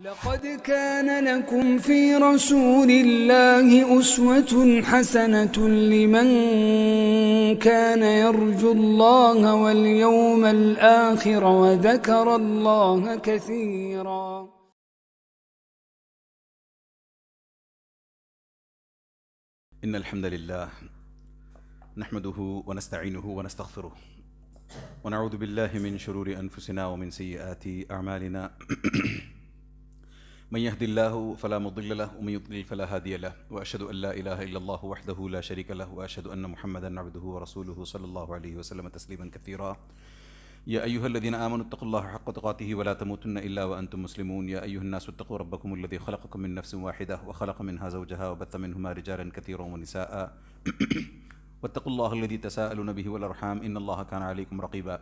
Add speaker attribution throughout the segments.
Speaker 1: لقد كان لكم في رسول الله أسوة حسنة لمن كان يرجو الله واليوم الآخر وذكر الله كثيرا.
Speaker 2: إن الحمد لله نحمده ونستعينه ونستغفره ونعوذ بالله من شرور أنفسنا ومن سيئات أعمالنا من يهد الله فلا مضل له ومن يضلل فلا هادي له وأشهد أن لا إله إلا الله وحده لا شريك له وأشهد أن محمدا عبده ورسوله صلى الله عليه وسلم تسليما كثيرا. يا أيها الذين آمنوا اتقوا الله حق تقاته ولا تموتن إلا وأنتم مسلمون. يا أيها الناس اتقوا ربكم الذي خلقكم من نفس واحدة وخلق منها زوجها وبث منهما رجالا كثيرا ونساء واتقوا الله الذي تساءلون به والأرحام إن الله كان عليكم رقيبا.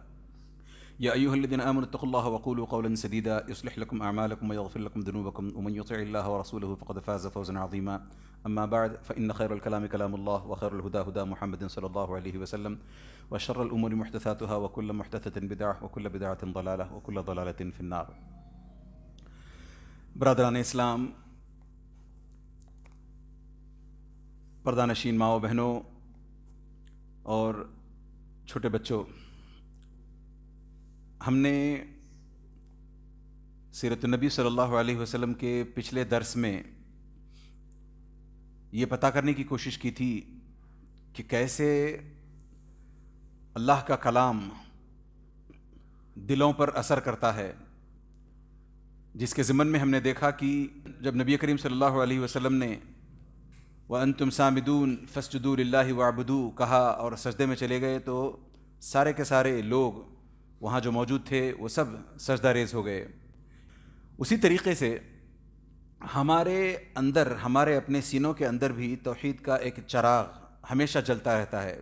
Speaker 2: يا أيها الذين آمنوا اتقوا الله وقولوا قولا سديدا يصلح لكم أعمالكم ويغفر لكم ذنوبكم ومن يطع الله ورسوله فقد فاز فوزا عظيما. أما بعد فإن خير الكلام كلام الله وخير الهدى هدى محمد صلى الله عليه وسلم وشر الأمور محدثاتها وكل محدثة بدعة وكل بدعة ضلالة وكل ضلالة في النار. برادران اسلام، پردانشین ماؤں بہنوں اور چھوٹے بچوں، ہم نے سیرت النبی صلی اللہ علیہ وسلم کے پچھلے درس میں یہ پتہ کرنے کی کوشش کی تھی کہ کیسے اللہ کا کلام دلوں پر اثر کرتا ہے، جس کے ضمن میں ہم نے دیکھا کہ جب نبی کریم صلی اللہ علیہ وسلم نے وَأَنْتُمْ سَامِدُونَ فَاسْجُدُوا لِلَّهِ وَاعْبُدُوا کہا اور سجدے میں چلے گئے تو سارے کے سارے لوگ وہاں جو موجود تھے وہ سب سجدہ ریز ہو گئے. اسی طریقے سے ہمارے اندر، ہمارے اپنے سینوں کے اندر بھی توحید کا ایک چراغ ہمیشہ جلتا رہتا ہے.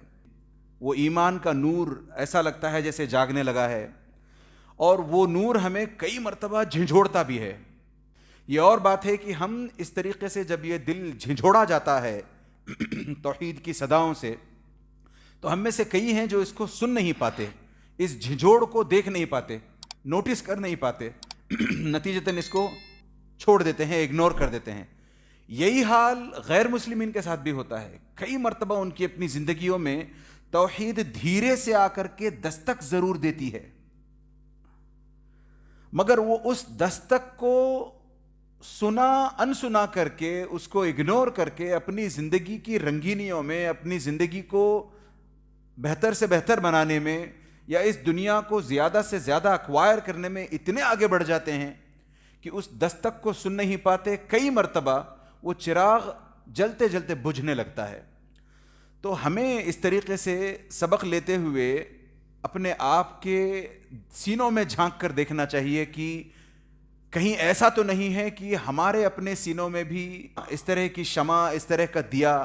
Speaker 2: وہ ایمان کا نور ایسا لگتا ہے جیسے جاگنے لگا ہے، اور وہ نور ہمیں کئی مرتبہ جھنجھوڑتا بھی ہے. یہ اور بات ہے کہ ہم اس طریقے سے جب یہ دل جھنجھوڑا جاتا ہے توحید کی صداؤں سے، تو ہم میں سے کئی ہیں جو اس کو سن نہیں پاتے، اس جھنجھوڑ کو دیکھ نہیں پاتے، نوٹس کر نہیں پاتے، نتیجتاً اس کو چھوڑ دیتے ہیں، اگنور کر دیتے ہیں. یہی حال غیر مسلمین کے ساتھ بھی ہوتا ہے. کئی مرتبہ ان کی اپنی زندگیوں میں توحید دھیرے سے آ کر کے دستک ضرور دیتی ہے، مگر وہ اس دستک کو سنا انسنا کر کے، اس کو اگنور کر کے اپنی زندگی کی رنگینیوں میں، اپنی زندگی کو بہتر سے بہتر بنانے میں یا اس دنیا کو زیادہ سے زیادہ ایکوائر کرنے میں اتنے آگے بڑھ جاتے ہیں کہ اس دستک کو سن نہیں پاتے. کئی مرتبہ وہ چراغ جلتے جلتے بجھنے لگتا ہے. تو ہمیں اس طریقے سے سبق لیتے ہوئے اپنے آپ کے سینوں میں جھانک کر دیکھنا چاہیے کہ کہیں ایسا تو نہیں ہے کہ ہمارے اپنے سینوں میں بھی اس طرح کی شمع، اس طرح کا دیا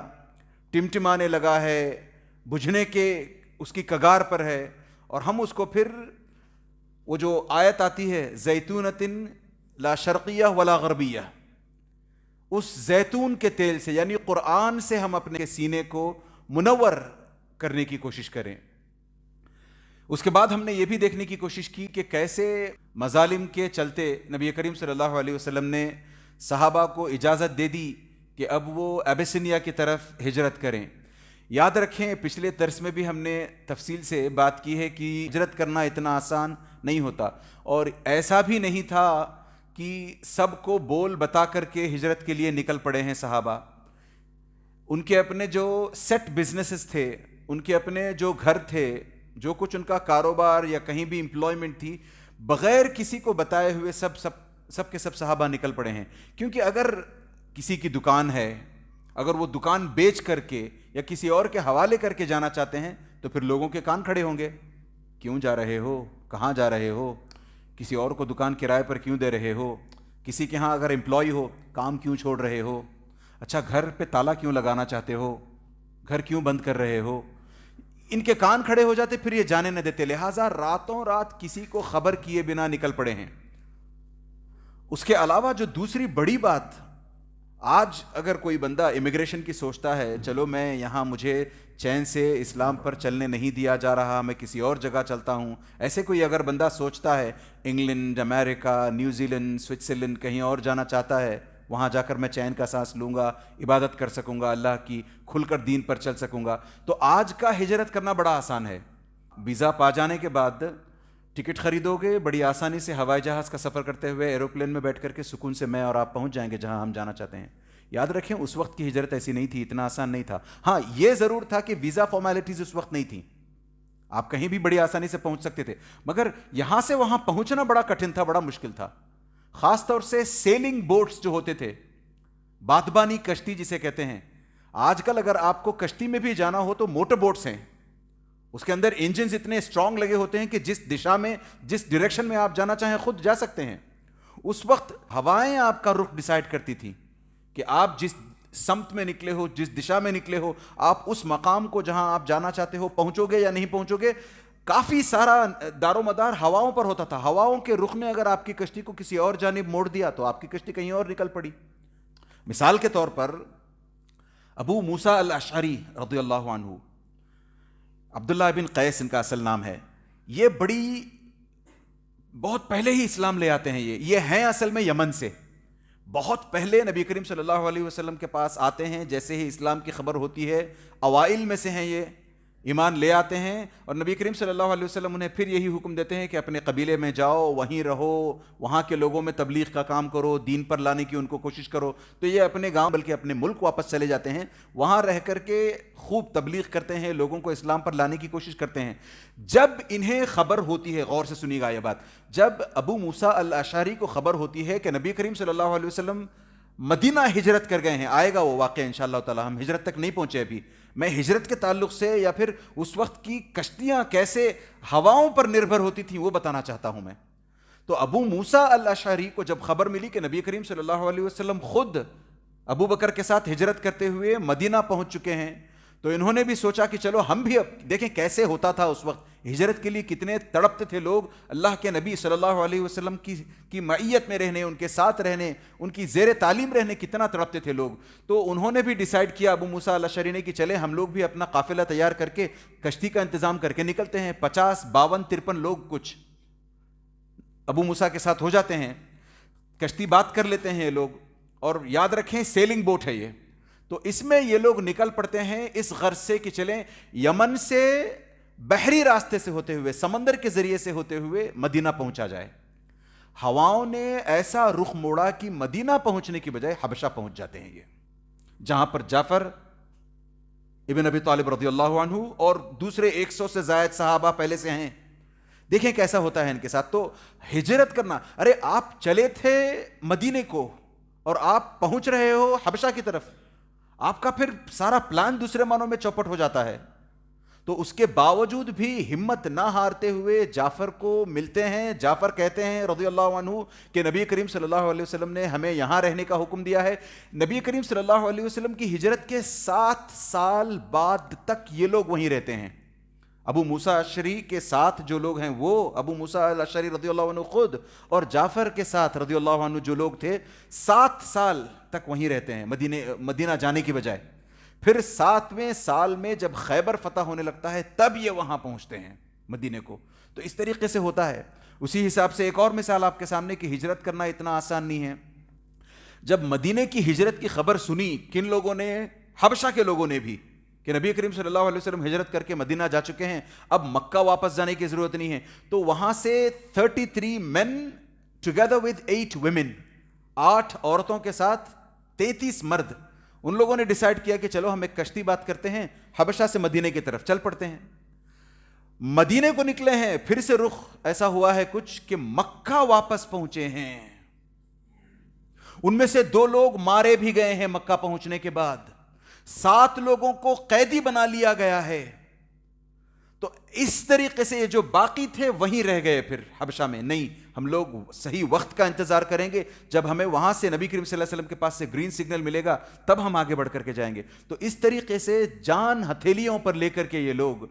Speaker 2: ٹمٹمانے لگا ہے، بجھنے کے اس کی کگار پر ہے، اور ہم اس کو پھر وہ جو آیت آتی ہے زیتونتن لا شرقیہ ولا غربیہ، اس زیتون کے تیل سے یعنی قرآن سے ہم اپنے سینے کو منور کرنے کی کوشش کریں. اس کے بعد ہم نے یہ بھی دیکھنے کی کوشش کی کہ کیسے مظالم کے چلتے نبی کریم صلی اللہ علیہ وسلم نے صحابہ کو اجازت دے دی کہ اب وہ ابیسینیا کی طرف ہجرت کریں. یاد رکھیں پچھلے درس میں بھی ہم نے تفصیل سے بات کی ہے کہ ہجرت کرنا اتنا آسان نہیں ہوتا، اور ایسا بھی نہیں تھا کہ سب کو بول بتا کر کے ہجرت کے لیے نکل پڑے ہیں صحابہ. ان کے اپنے جو سیٹ بزنسز تھے، ان کے اپنے جو گھر تھے، جو کچھ ان کا کاروبار یا کہیں بھی امپلائمنٹ تھی، بغیر کسی کو بتائے ہوئے سب کے سب صحابہ نکل پڑے ہیں. کیونکہ اگر کسی کی دکان ہے، اگر وہ دکان بیچ کر کے یا کسی اور کے حوالے کر کے جانا چاہتے ہیں تو پھر لوگوں کے کان کھڑے ہوں گے، کیوں جا رہے ہو، کہاں جا رہے ہو، کسی اور کو دکان کرائے پر کیوں دے رہے ہو، کسی کے ہاں اگر امپلائی ہو کام کیوں چھوڑ رہے ہو، اچھا گھر پہ تالا کیوں لگانا چاہتے ہو، گھر کیوں بند کر رہے ہو. ان کے کان کھڑے ہو جاتے، پھر یہ جانے نہ دیتے. لہٰذا راتوں رات کسی کو خبر کیے بنا نکل پڑے ہیں. اس کے علاوہ جو دوسری بڑی بات آج اگر کوئی بندہ امیگریشن کی سوچتا ہے چلو میں یہاں مجھے چین سے اسلام پر چلنے نہیں دیا جا رہا، میں کسی اور جگہ چلتا ہوں، ایسے کوئی اگر بندہ سوچتا ہے انگلینڈ، امریکہ، نیوزی لینڈ، سوئٹزرلینڈ کہیں اور جانا چاہتا ہے، وہاں جا کر میں چین کا سانس لوں گا، عبادت کر سکوں گا اللہ کی، کھل کر دین پر چل سکوں گا، تو آج کا ہجرت کرنا بڑا آسان ہے۔ ویزا پا جانے کے بعد ٹکٹ خریدو گے، بڑی آسانی سے ہوائی جہاز کا سفر کرتے ہوئے ایروپلین میں بیٹھ کر کے سکون سے میں اور آپ پہنچ جائیں گے جہاں ہم جانا چاہتے ہیں۔ یاد رکھیں اس وقت کی ہجرت ایسی نہیں تھی، اتنا آسان نہیں تھا۔ ہاں یہ ضرور تھا کہ ویزا فارمیلٹیز اس وقت نہیں تھیں، آپ کہیں بھی بڑی آسانی سے پہنچ سکتے تھے، مگر یہاں سے وہاں پہنچنا بڑا کٹھن تھا، بڑا مشکل تھا۔ خاص طور سے سیلنگ بوٹس جو ہوتے تھے، بادبانی کشتی جسے کہتے ہیں، آج کل اگر آپ کو کشتی میں بھی جانا ہو تو موٹر بوٹس ہیں، اس کے اندر انجنز اتنے اسٹرانگ لگے ہوتے ہیں کہ جس دشا میں، جس ڈائریکشن میں آپ جانا چاہیں خود جا سکتے ہیں۔ اس وقت ہوائیں آپ کا رخ ڈیسائیڈ کرتی تھی کہ آپ جس سمت میں نکلے ہو، جس دشا میں نکلے ہو، آپ اس مقام کو جہاں آپ جانا چاہتے ہو پہنچو گے یا نہیں پہنچو گے۔ کافی سارا دار و مدار ہواؤں پر ہوتا تھا، ہواؤں کے رخ نے اگر آپ کی کشتی کو کسی اور جانب موڑ دیا تو آپ کی کشتی کہیں اور نکل پڑی۔ مثال کے طور پر ابو موسیٰ الاشعری رضی اللہ عنہ، عبداللہ بن قیس ان کا اصل نام ہے، یہ بہت پہلے ہی اسلام لے آتے ہیں۔ یہ ہیں اصل میں یمن سے، بہت پہلے نبی کریم صلی اللہ علیہ وسلم کے پاس آتے ہیں، جیسے ہی اسلام کی خبر ہوتی ہے اوائل میں سے ہیں، یہ ایمان لے آتے ہیں، اور نبی کریم صلی اللہ علیہ وسلم انہیں پھر یہی حکم دیتے ہیں کہ اپنے قبیلے میں جاؤ، وہیں رہو، وہاں کے لوگوں میں تبلیغ کا کام کرو، دین پر لانے کی ان کو کوشش کرو۔ تو یہ اپنے گاؤں بلکہ اپنے ملک واپس چلے جاتے ہیں، وہاں رہ کر کے خوب تبلیغ کرتے ہیں، لوگوں کو اسلام پر لانے کی کوشش کرتے ہیں۔ جب انہیں خبر ہوتی ہے، غور سے سنیے گا یہ بات، جب ابو موسیٰ الاشعری کو خبر ہوتی ہے کہ نبی کریم صلی اللہ علیہ وسلم مدینہ ہجرت کر گئے ہیں، آئے گا وہ واقعہ انشاءاللہ تعالی، ہم ہجرت تک نہیں پہنچے ابھی، میں ہجرت کے تعلق سے یا پھر اس وقت کی کشتیاں کیسے ہواؤں پر نربھر ہوتی تھیں وہ بتانا چاہتا ہوں میں۔ تو ابو موسیٰ الاشعری کو جب خبر ملی کہ نبی کریم صلی اللہ علیہ وسلم خود ابو بکر کے ساتھ ہجرت کرتے ہوئے مدینہ پہنچ چکے ہیں، تو انہوں نے بھی سوچا کہ چلو ہم بھی، اب دیکھیں کیسے ہوتا تھا اس وقت، ہجرت کے لیے کتنے تڑپتے تھے لوگ، اللہ کے نبی صلی اللہ علیہ وسلم کی معیت میں رہنے، ان کے ساتھ رہنے، ان کی زیر تعلیم رہنے کتنا تڑپتے تھے لوگ۔ تو انہوں نے بھی ڈیسائیڈ کیا ابو موسیٰ الاشعری نے کہ چلے ہم لوگ بھی اپنا قافلہ تیار کر کے کشتی کا انتظام کر کے نکلتے ہیں۔ 50، 52، 53 لوگ کچھ ابو موسیٰ کے ساتھ ہو جاتے ہیں، کشتی بات کر لیتے ہیں یہ لوگ، اور یاد رکھیں سیلنگ بوٹ ہے یہ، تو اس میں یہ لوگ نکل پڑتے ہیں اس غرض سے کہ چلیں یمن سے بحری راستے سے ہوتے ہوئے، سمندر کے ذریعے سے ہوتے ہوئے مدینہ پہنچا جائے۔ ہواؤں نے ایسا رخ موڑا کہ مدینہ پہنچنے کی بجائے حبشہ پہنچ جاتے ہیں یہ، جہاں پر جعفر ابن ابی طالب رضی اللہ عنہ اور دوسرے 100 سے زائد صحابہ پہلے سے ہیں۔ دیکھیں کیسا ہوتا ہے ان کے ساتھ۔ تو ہجرت کرنا، ارے آپ چلے تھے مدینے کو اور آپ پہنچ رہے ہو حبشہ کی طرف، آپ کا پھر سارا پلان دوسرے معنوں میں چوپٹ ہو جاتا ہے۔ تو اس کے باوجود بھی ہمت نہ ہارتے ہوئے جعفر کو ملتے ہیں۔ جعفر کہتے ہیں رضی اللہ عنہ کہ نبی کریم صلی اللہ علیہ وسلم نے ہمیں یہاں رہنے کا حکم دیا ہے۔ نبی کریم صلی اللہ علیہ وسلم کی ہجرت کے 7 سال بعد تک یہ لوگ وہیں رہتے ہیں۔ ابو موسیٰ الاشعری کے ساتھ جو لوگ ہیں وہ ابو موسیٰ الاشعری رضی اللہ عنہ خود، اور جعفر کے ساتھ رضی اللہ عنہ جو لوگ تھے 7 سال تک وہیں رہتے ہیں مدینہ جانے کی بجائے۔ پھر 7ویں سال میں جب خیبر فتح ہونے لگتا ہے تب یہ وہاں پہنچتے ہیں مدینے کو۔ تو اس طریقے سے ہوتا ہے۔ اسی حساب سے ایک اور مثال آپ کے سامنے کہ ہجرت کرنا اتنا آسان نہیں ہے۔ جب مدینے کی ہجرت کی خبر سنی کن لوگوں نے؟ حبشہ کے لوگوں نے بھی، کہ نبی کریم صلی اللہ علیہ وسلم ہجرت کر کے مدینہ جا چکے ہیں، اب مکہ واپس جانے کی ضرورت نہیں ہے، تو وہاں سے 33 men together with 8 women، 8 عورتوں کے ساتھ 33 مرد، ان لوگوں نے ڈیسائیڈ کیا کہ چلو ہم ایک کشتی بات کرتے ہیں، حبشہ سے مدینے کی طرف چل پڑتے ہیں۔ مدینے کو نکلے ہیں، پھر سے رخ ایسا ہوا ہے کچھ کہ مکہ واپس پہنچے ہیں۔ ان میں سے 2 لوگ مارے بھی گئے ہیں مکہ پہنچنے کے بعد، 7 لوگوں کو قیدی بنا لیا گیا ہے۔ تو اس طریقے سے یہ جو باقی تھے وہیں رہ گئے پھر حبشہ میں، نہیں ہم لوگ صحیح وقت کا انتظار کریں گے، جب ہمیں وہاں سے نبی کریم صلی اللہ علیہ وسلم کے پاس سے گرین سگنل ملے گا تب ہم آگے بڑھ کر کے جائیں گے۔ تو اس طریقے سے جان ہتھیلیوں پر لے کر کے یہ لوگ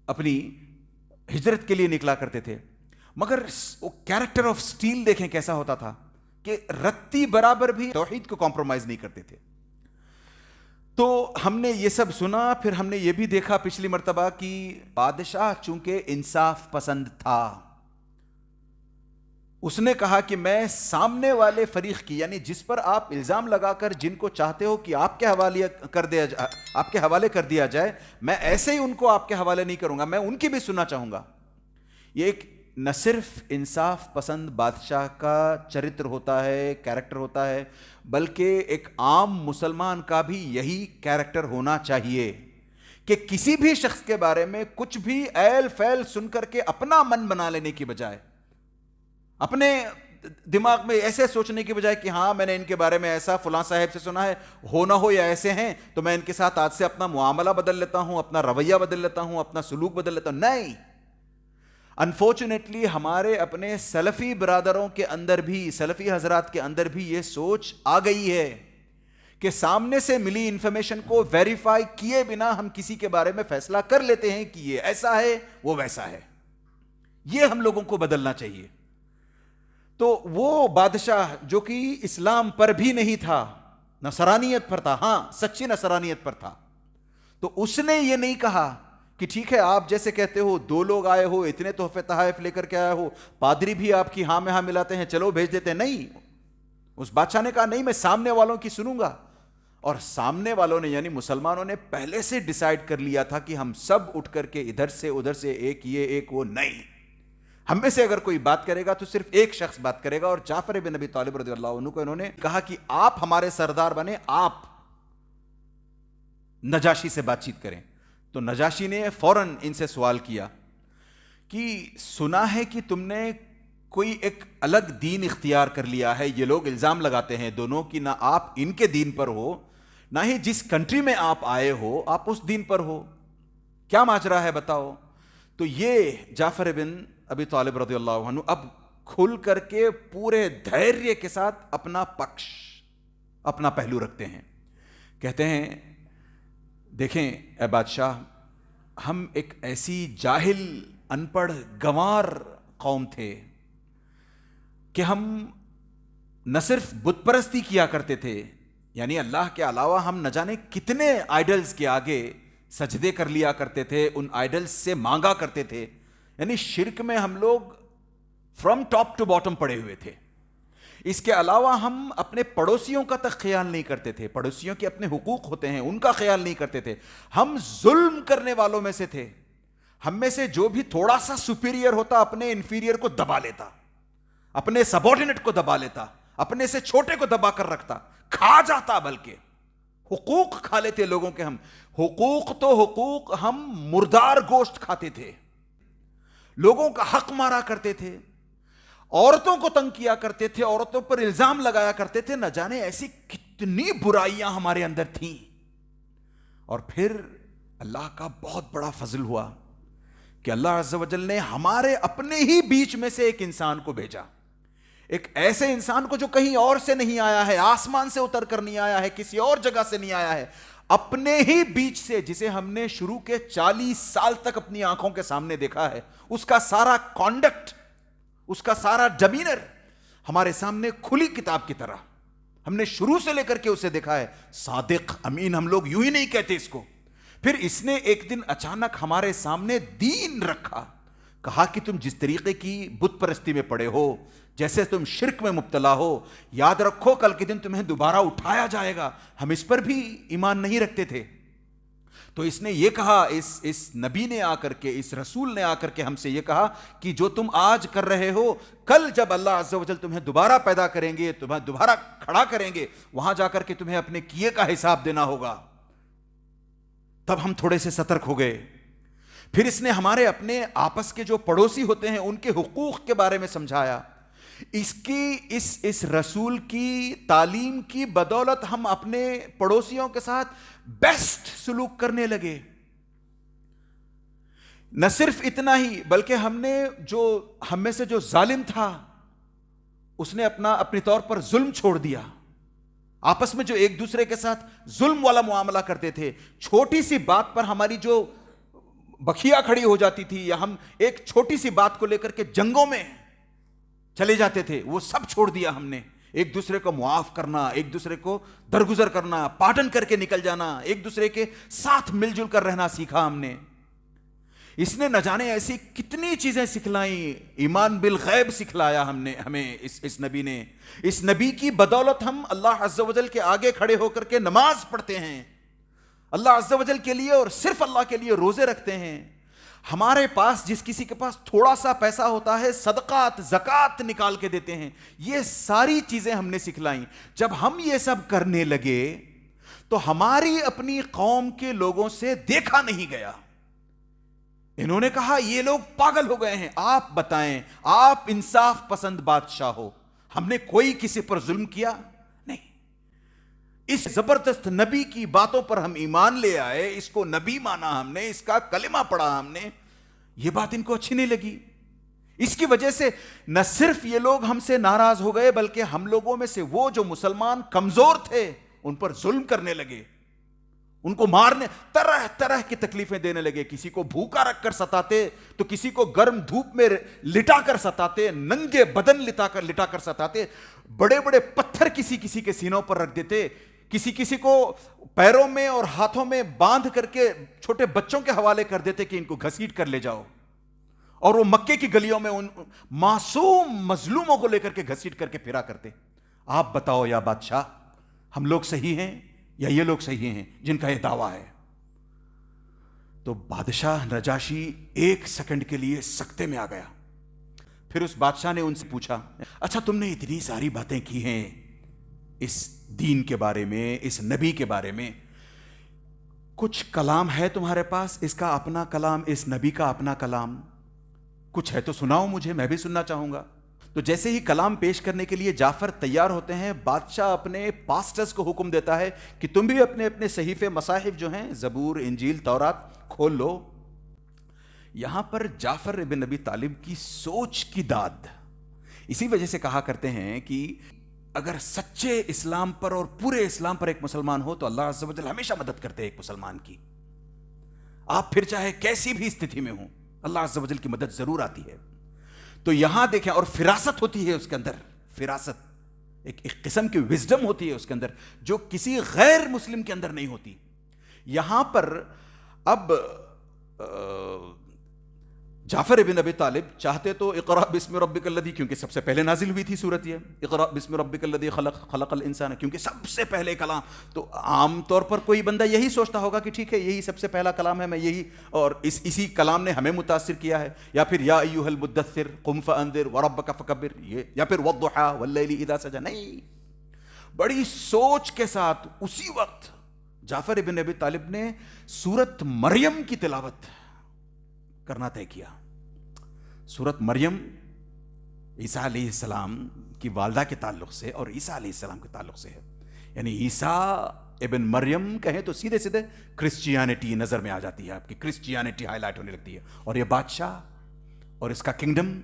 Speaker 2: اپنی ہجرت کے لیے نکلا کرتے تھے۔ مگر وہ کیریکٹر آف سٹیل دیکھیں کیسا ہوتا تھا۔ کہ رتی برابر بھی توحید کو کمپرومائز نہیں کرتے تھے. تو ہم نے یہ سب سنا. پھر ہم نے یہ بھی دیکھا پچھلی مرتبہ کہ بادشاہ چونکہ انصاف پسند تھا, اس نے کہا کہ میں سامنے والے فریق کی, یعنی جس پر آپ الزام لگا کر جن کو چاہتے ہو کہ آپ کے حوالے کر دیا جائے, میں ایسے ہی ان کو آپ کے حوالے نہیں کروں گا, میں ان کی بھی سننا چاہوں گا. یہ ایک نہ صرف انصاف پسند بادشاہ کا چرتر ہوتا ہے, کیریکٹر ہوتا ہے, بلکہ ایک عام مسلمان کا بھی یہی کیریکٹر ہونا چاہیے کہ کسی بھی شخص کے بارے میں کچھ بھی ایل فیل سن کر کے اپنا من بنا لینے کی بجائے, اپنے دماغ میں ایسے سوچنے کی بجائے کہ ہاں میں نے ان کے بارے میں ایسا فلاں صاحب سے سنا ہے, ہو نہ ہو یا ایسے ہیں تو میں ان کے ساتھ آج سے اپنا معاملہ بدل لیتا ہوں, اپنا رویہ بدل لیتا ہوں, اپنا سلوک بدل لیتا ہوں. نہیں, انفارچونیٹلی ہمارے اپنے سلفی برادروں کے اندر بھی, سلفی حضرات کے اندر بھی یہ سوچ آ گئی ہے کہ سامنے سے ملی انفارمیشن کو ویریفائی کیے بنا ہم کسی کے بارے میں فیصلہ کر لیتے ہیں کہ یہ ایسا ہے وہ ویسا ہے. یہ ہم لوگوں کو بدلنا چاہیے. تو وہ بادشاہ جو کہ اسلام پر بھی نہیں تھا, نصرانیت پر تھا, ہاں سچی نصرانیت پر تھا, تو اس نے یہ نہیں کہا کہ ٹھیک ہے آپ جیسے کہتے ہو, 2 لوگ آئے ہو, اتنے تحفے تحائف لے کر کے آئے ہو, پادری بھی آپ کی ہاں میں ہاں ملاتے ہیں, چلو بھیج دیتے ہیں. نہیں, اس بادشاہ نے کہا نہیں, میں سامنے والوں کی سنوں گا. اور سامنے والوں نے یعنی مسلمانوں نے پہلے سے ڈیسائیڈ کر لیا تھا کہ ہم سب اٹھ کر کے ادھر سے ادھر سے, ایک یہ ایک وہ, نہیں, ہم میں سے اگر کوئی بات کرے گا تو صرف ایک شخص بات کرے گا. اور جعفر بن ابی طالب رضی اللہ عنہ کو انہوں نے کہا کہ آپ ہمارے سردار بنے, آپ نجاشی سے بات چیت کریں. تو نجاشی نے فوراً ان سے سوال کیا کہ سنا ہے کہ تم نے کوئی ایک الگ دین اختیار کر لیا ہے, یہ لوگ الزام لگاتے ہیں دونوں کہ نہ آپ ان کے دین پر ہو, نہ ہی جس کنٹری میں آپ آئے ہو آپ اس دین پر ہو, کیا ماجرا ہے بتاؤ. تو یہ جعفر بن ابی طالب رضی اللہ عنہ اب کھل کر کے پورے دھیریہ کے ساتھ اپنا پکش, اپنا پہلو رکھتے ہیں. کہتے ہیں دیکھیں اے بادشاہ, ہم ایک ایسی جاہل, ان پڑھ, گنوار قوم تھے کہ ہم نہ صرف بت پرستی کیا کرتے تھے, یعنی اللہ کے علاوہ ہم نہ جانے کتنے آئیڈلز کے آگے سجدے کر لیا کرتے تھے, ان آئیڈلز سے مانگا کرتے تھے. یعنی شرک میں ہم لوگ فرام ٹاپ ٹو باٹم پڑے ہوئے تھے. اس کے علاوہ ہم اپنے پڑوسیوں کا تک خیال نہیں کرتے تھے, پڑوسیوں کے اپنے حقوق ہوتے ہیں ان کا خیال نہیں کرتے تھے. ہم ظلم کرنے والوں میں سے تھے. ہم میں سے جو بھی تھوڑا سا سپیریئر ہوتا اپنے انفیریئر کو دبا لیتا, اپنے سبارڈینیٹ کو دبا لیتا, اپنے سے چھوٹے کو دبا کر رکھتا, کھا جاتا, بلکہ حقوق کھا لیتے لوگوں کے. ہم حقوق تو حقوق, ہم مردار گوشت کھاتے تھے, لوگوں کا حق مارا کرتے تھے, عورتوں کو تنگ کیا کرتے تھے, عورتوں پر الزام لگایا کرتے تھے. نہ جانے ایسی کتنی برائیاں ہمارے اندر تھیں. اور پھر اللہ کا بہت بڑا فضل ہوا کہ اللہ عز و جل نے ہمارے اپنے ہی بیچ میں سے ایک انسان کو بھیجا, ایک ایسے انسان کو جو کہیں اور سے نہیں آیا ہے, آسمان سے اتر کر نہیں آیا ہے, کسی اور جگہ سے نہیں آیا ہے, اپنے ہی بیچ سے, جسے ہم نے شروع کے 40 سال تک اپنی آنکھوں کے سامنے دیکھا ہے. اس کا سارا کانڈکٹ, اس کا سارا ڈمینر ہمارے سامنے کھلی کتاب کی طرح, ہم نے شروع سے لے کر کے اسے دیکھا ہے. صادق امین ہم لوگ یوں ہی نہیں کہتے اس کو. پھر اس نے ایک دن اچانک ہمارے سامنے دین رکھا, کہا کہ تم جس طریقے کی بت پرستی میں پڑے ہو, جیسے تم شرک میں مبتلا ہو, یاد رکھو کل کے دن تمہیں دوبارہ اٹھایا جائے گا. ہم اس پر بھی ایمان نہیں رکھتے تھے. تو اس نے یہ کہا, اس نبی نے آ کر کے, اس رسول نے آ کر کے ہم سے یہ کہا کہ جو تم آج کر رہے ہو, کل جب اللہ عز و جل تمہیں دوبارہ پیدا کریں گے, تمہیں دوبارہ کھڑا کریں گے, وہاں جا کر کے تمہیں اپنے کیے کا حساب دینا ہوگا. تب ہم تھوڑے سے سترک ہو گئے. پھر اس نے ہمارے اپنے آپس کے جو پڑوسی ہوتے ہیں ان کے حقوق کے بارے میں سمجھایا. اس رسول کی تعلیم کی بدولت ہم اپنے پڑوسیوں کے ساتھ بیسٹ سلوک کرنے لگے. نہ صرف اتنا ہی بلکہ ہم میں سے جو ظالم تھا اس نے اپنی طور پر ظلم چھوڑ دیا. آپس میں جو ایک دوسرے کے ساتھ ظلم والا معاملہ کرتے تھے, چھوٹی سی بات پر ہماری جو بکھیا کھڑی ہو جاتی تھی, یا ہم ایک چھوٹی سی بات کو لے کر کے جنگوں میں چلے جاتے تھے, وہ سب چھوڑ دیا ہم نے. ایک دوسرے کو معاف کرنا, ایک دوسرے کو درگزر کرنا, پارڈن کر کے نکل جانا, ایک دوسرے کے ساتھ مل جل کر رہنا سیکھا ہم نے. اس نے نہ جانے ایسی کتنی چیزیں سکھلائیں. ایمان بالغیب سکھلایا ہمیں اس نبی نے. اس نبی کی بدولت ہم اللہ عز و جل کے آگے کھڑے ہو کر کے نماز پڑھتے ہیں, اللہ عز و جل کے لیے اور صرف اللہ کے لیے روزے رکھتے ہیں. ہمارے پاس جس کسی کے پاس تھوڑا سا پیسہ ہوتا ہے صدقات زکوٰۃ نکال کے دیتے ہیں. یہ ساری چیزیں ہم نے سکھلائیں. جب ہم یہ سب کرنے لگے تو ہماری اپنی قوم کے لوگوں سے دیکھا نہیں گیا. انہوں نے کہا یہ لوگ پاگل ہو گئے ہیں. آپ بتائیں, آپ انصاف پسند بادشاہ ہو, ہم نے کوئی کسی پر ظلم کیا نہیں. اس زبردست نبی کی باتوں پر ہم ایمان لے آئے, اس کو نبی مانا ہم نے, اس کا کلمہ پڑھا ہم نے. یہ بات ان کو اچھی نہیں لگی. اس کی وجہ سے نہ صرف یہ لوگ ہم سے ناراض ہو گئے بلکہ ہم لوگوں میں سے وہ جو مسلمان کمزور تھے ان پر ظلم کرنے لگے, ان کو مارنے, طرح طرح کی تکلیفیں دینے لگے. کسی کو بھوکا رکھ کر ستاتے تو کسی کو گرم دھوپ میں لٹا کر ستاتے, ننگے بدن لٹا کر ستاتے, بڑے بڑے پتھر کسی کے سینوں پر رکھ دیتے, کسی کو پیروں میں اور ہاتھوں میں باندھ کر کے چھوٹے بچوں کے حوالے کر دیتے کہ ان کو گھسیٹ کر لے جاؤ. اور وہ مکے کی گلیوں میں ان معصوم مظلوموں کو لے کر کے گھسیٹ کر کے پھرا کرتے. آپ بتاؤ یا بادشاہ, ہم لوگ صحیح ہیں یا یہ لوگ صحیح ہیں جن کا یہ دعویٰ ہے؟ تو بادشاہ نجاشی ایک سیکنڈ کے لیے سکتے میں آ گیا. پھر اس بادشاہ نے ان سے پوچھا, اچھا تم نے اتنی ساری باتیں کی ہیں اس دین کے بارے میں, اس نبی کے بارے میں, کچھ کلام ہے تمہارے پاس, اس کا اپنا کلام, اس نبی کا اپنا کلام کچھ ہے تو سناؤ مجھے, میں بھی سننا چاہوں گا. تو جیسے ہی کلام پیش کرنے کے لیے جعفر تیار ہوتے ہیں, بادشاہ اپنے پاسٹرز کو حکم دیتا ہے کہ تم بھی اپنے اپنے صحیفے مصاحف جو ہیں زبور, انجیل, تورات کھول لو. یہاں پر جعفر ابن نبی طالب کی سوچ کی داد. اسی وجہ سے کہا کرتے ہیں کہ اگر سچے اسلام پر اور پورے اسلام پر ایک مسلمان ہو تو اللہ عز و جل ہمیشہ مدد کرتے ہیں ایک مسلمان کی. آپ پھر چاہے کیسی بھی استھتی میں ہوں, اللہ عز و جل کی مدد ضرور آتی ہے. تو یہاں دیکھیں, اور فراست ہوتی ہے اس کے اندر, فراست ایک قسم کی وزڈم ہوتی ہے اس کے اندر جو کسی غیر مسلم کے اندر نہیں ہوتی. یہاں پر اب جعفر ابن ابی طالب چاہتے تو اقرأ بسم ربک الذی, کیونکہ سب سے پہلے نازل ہوئی تھی سورت یہ, اقرأ بسم ربک الذی خلق, خلق الانسان, کیونکہ سب سے پہلے کلام. تو عام طور پر کوئی بندہ یہی سوچتا ہوگا کہ ٹھیک ہے یہی سب سے پہلا کلام ہے, میں یہی, اور اسی کلام نے ہمیں متاثر کیا ہے. یا پھر یا ایھا المدثر قم فانذر وربک فکبر, یہ, یا پھر والضحی واللیل اذا سجی. نہیں, بڑی سوچ کے ساتھ اسی وقت جعفر ابن ابی طالب نے سورت مریم کی تلاوت کرنا طے کیا. سورت مریم عیسیٰ علیہ السلام کی والدہ کے تعلق سے اور عیسیٰ علیہ السلام کے تعلق سے ہے. یعنی عیسیٰ ابن مریم کہیں تو سیدھے سیدھے کرسچیانٹی نظر میں آ جاتی ہے, آپ کی کرسچیانٹی ہائی لائٹ ہونے لگتی ہے. اور یہ بادشاہ اور اس کا کنگڈم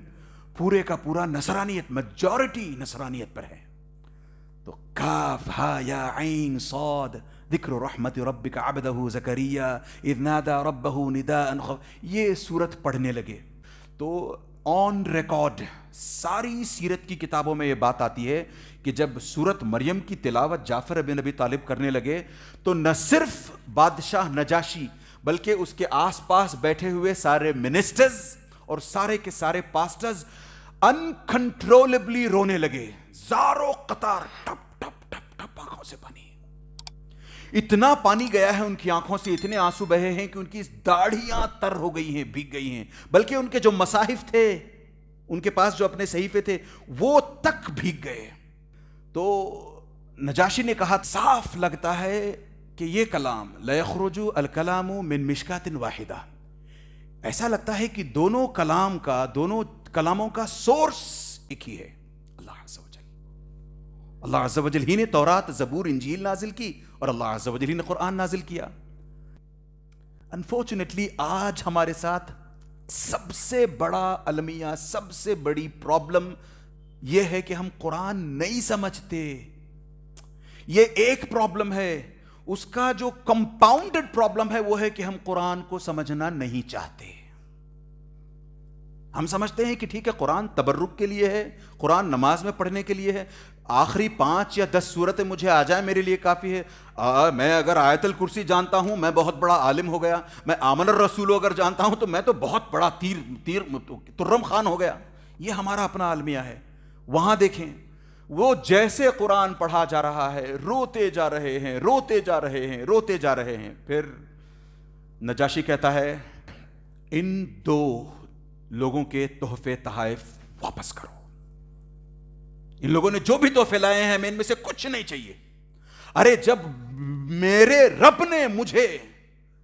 Speaker 2: پورے کا پورا نصرانیت, میجورٹی نصرانیت پر ہے. تو کاف ہا یا عین صاد ذکر رحمت ربک عبدہ زکریا اذ نادى ربہ نداء خفیا, یہ سورت پڑھنے لگے. تو آن ریکارڈ ساری سیرت کی کتابوں میں یہ بات آتی ہے کہ جب سورت مریم کی تلاوت جعفر بن ابی طالب کرنے لگے تو نہ صرف بادشاہ نجاشی بلکہ اس کے آس پاس بیٹھے ہوئے سارے منسٹرز اور سارے کے سارے پاسٹرز انکنٹرولبلی رونے لگے, زاروں قطار, ٹپ ٹپ ٹپ ٹپ آنکھوں سے پانی. اتنا پانی گیا ہے ان کی آنکھوں سے, اتنے آنسو بہے ہیں کہ ان کی داڑھیاں تر ہو گئی ہیں, بھیگ گئی ہیں, بلکہ ان کے جو مصاحف تھے, ان کے پاس جو اپنے صحیفے تھے وہ تک بھیگ گئے. تو نجاشی نے کہا صاف لگتا ہے کہ یہ کلام لا یخرج الکلام من مشکات واحدہ, ایسا لگتا ہے کہ دونوں کلاموں کا سورس ایک ہی ہے, اللہ عز و جل. اللہ عز و جل ہی نے تورات, زبور, انجیل نازل کی اور اللہ عز و جل ہی نے قرآن نازل کیا. انفارچونیٹلی آج ہمارے ساتھ سب سے بڑا المیہ, سب سے بڑی پرابلم یہ ہے کہ ہم قرآن نہیں سمجھتے. یہ ایک پرابلم ہے. اس کا جو کمپاؤنڈڈ پرابلم ہے وہ ہے کہ ہم قرآن کو سمجھنا نہیں چاہتے. ہم سمجھتے ہیں کہ ٹھیک ہے قرآن تبرک کے لیے ہے, قرآن نماز میں پڑھنے کے لیے ہے. آخری 5 یا 10 صورتیں مجھے آ جائیں میرے لیے کافی ہے. میں اگر آیت الکرسی جانتا ہوں میں بہت بڑا عالم ہو گیا, میں آمن الرسول اگر جانتا ہوں تو میں تو بہت بڑا ترم خان ہو گیا. یہ ہمارا اپنا عالمیہ ہے. وہاں دیکھیں وہ جیسے قرآن پڑھا جا رہا ہے روتے جا رہے ہیں, روتے جا رہے ہیں, روتے جا رہے ہیں. پھر نجاشی کہتا ہے ان 2 لوگوں کے تحفے تحائف واپس کرو. ان لوگوں نے جو بھی تحفے لائے ہیں ہمیں ان میں سے کچھ نہیں چاہیے. ارے جب میرے رب نے مجھے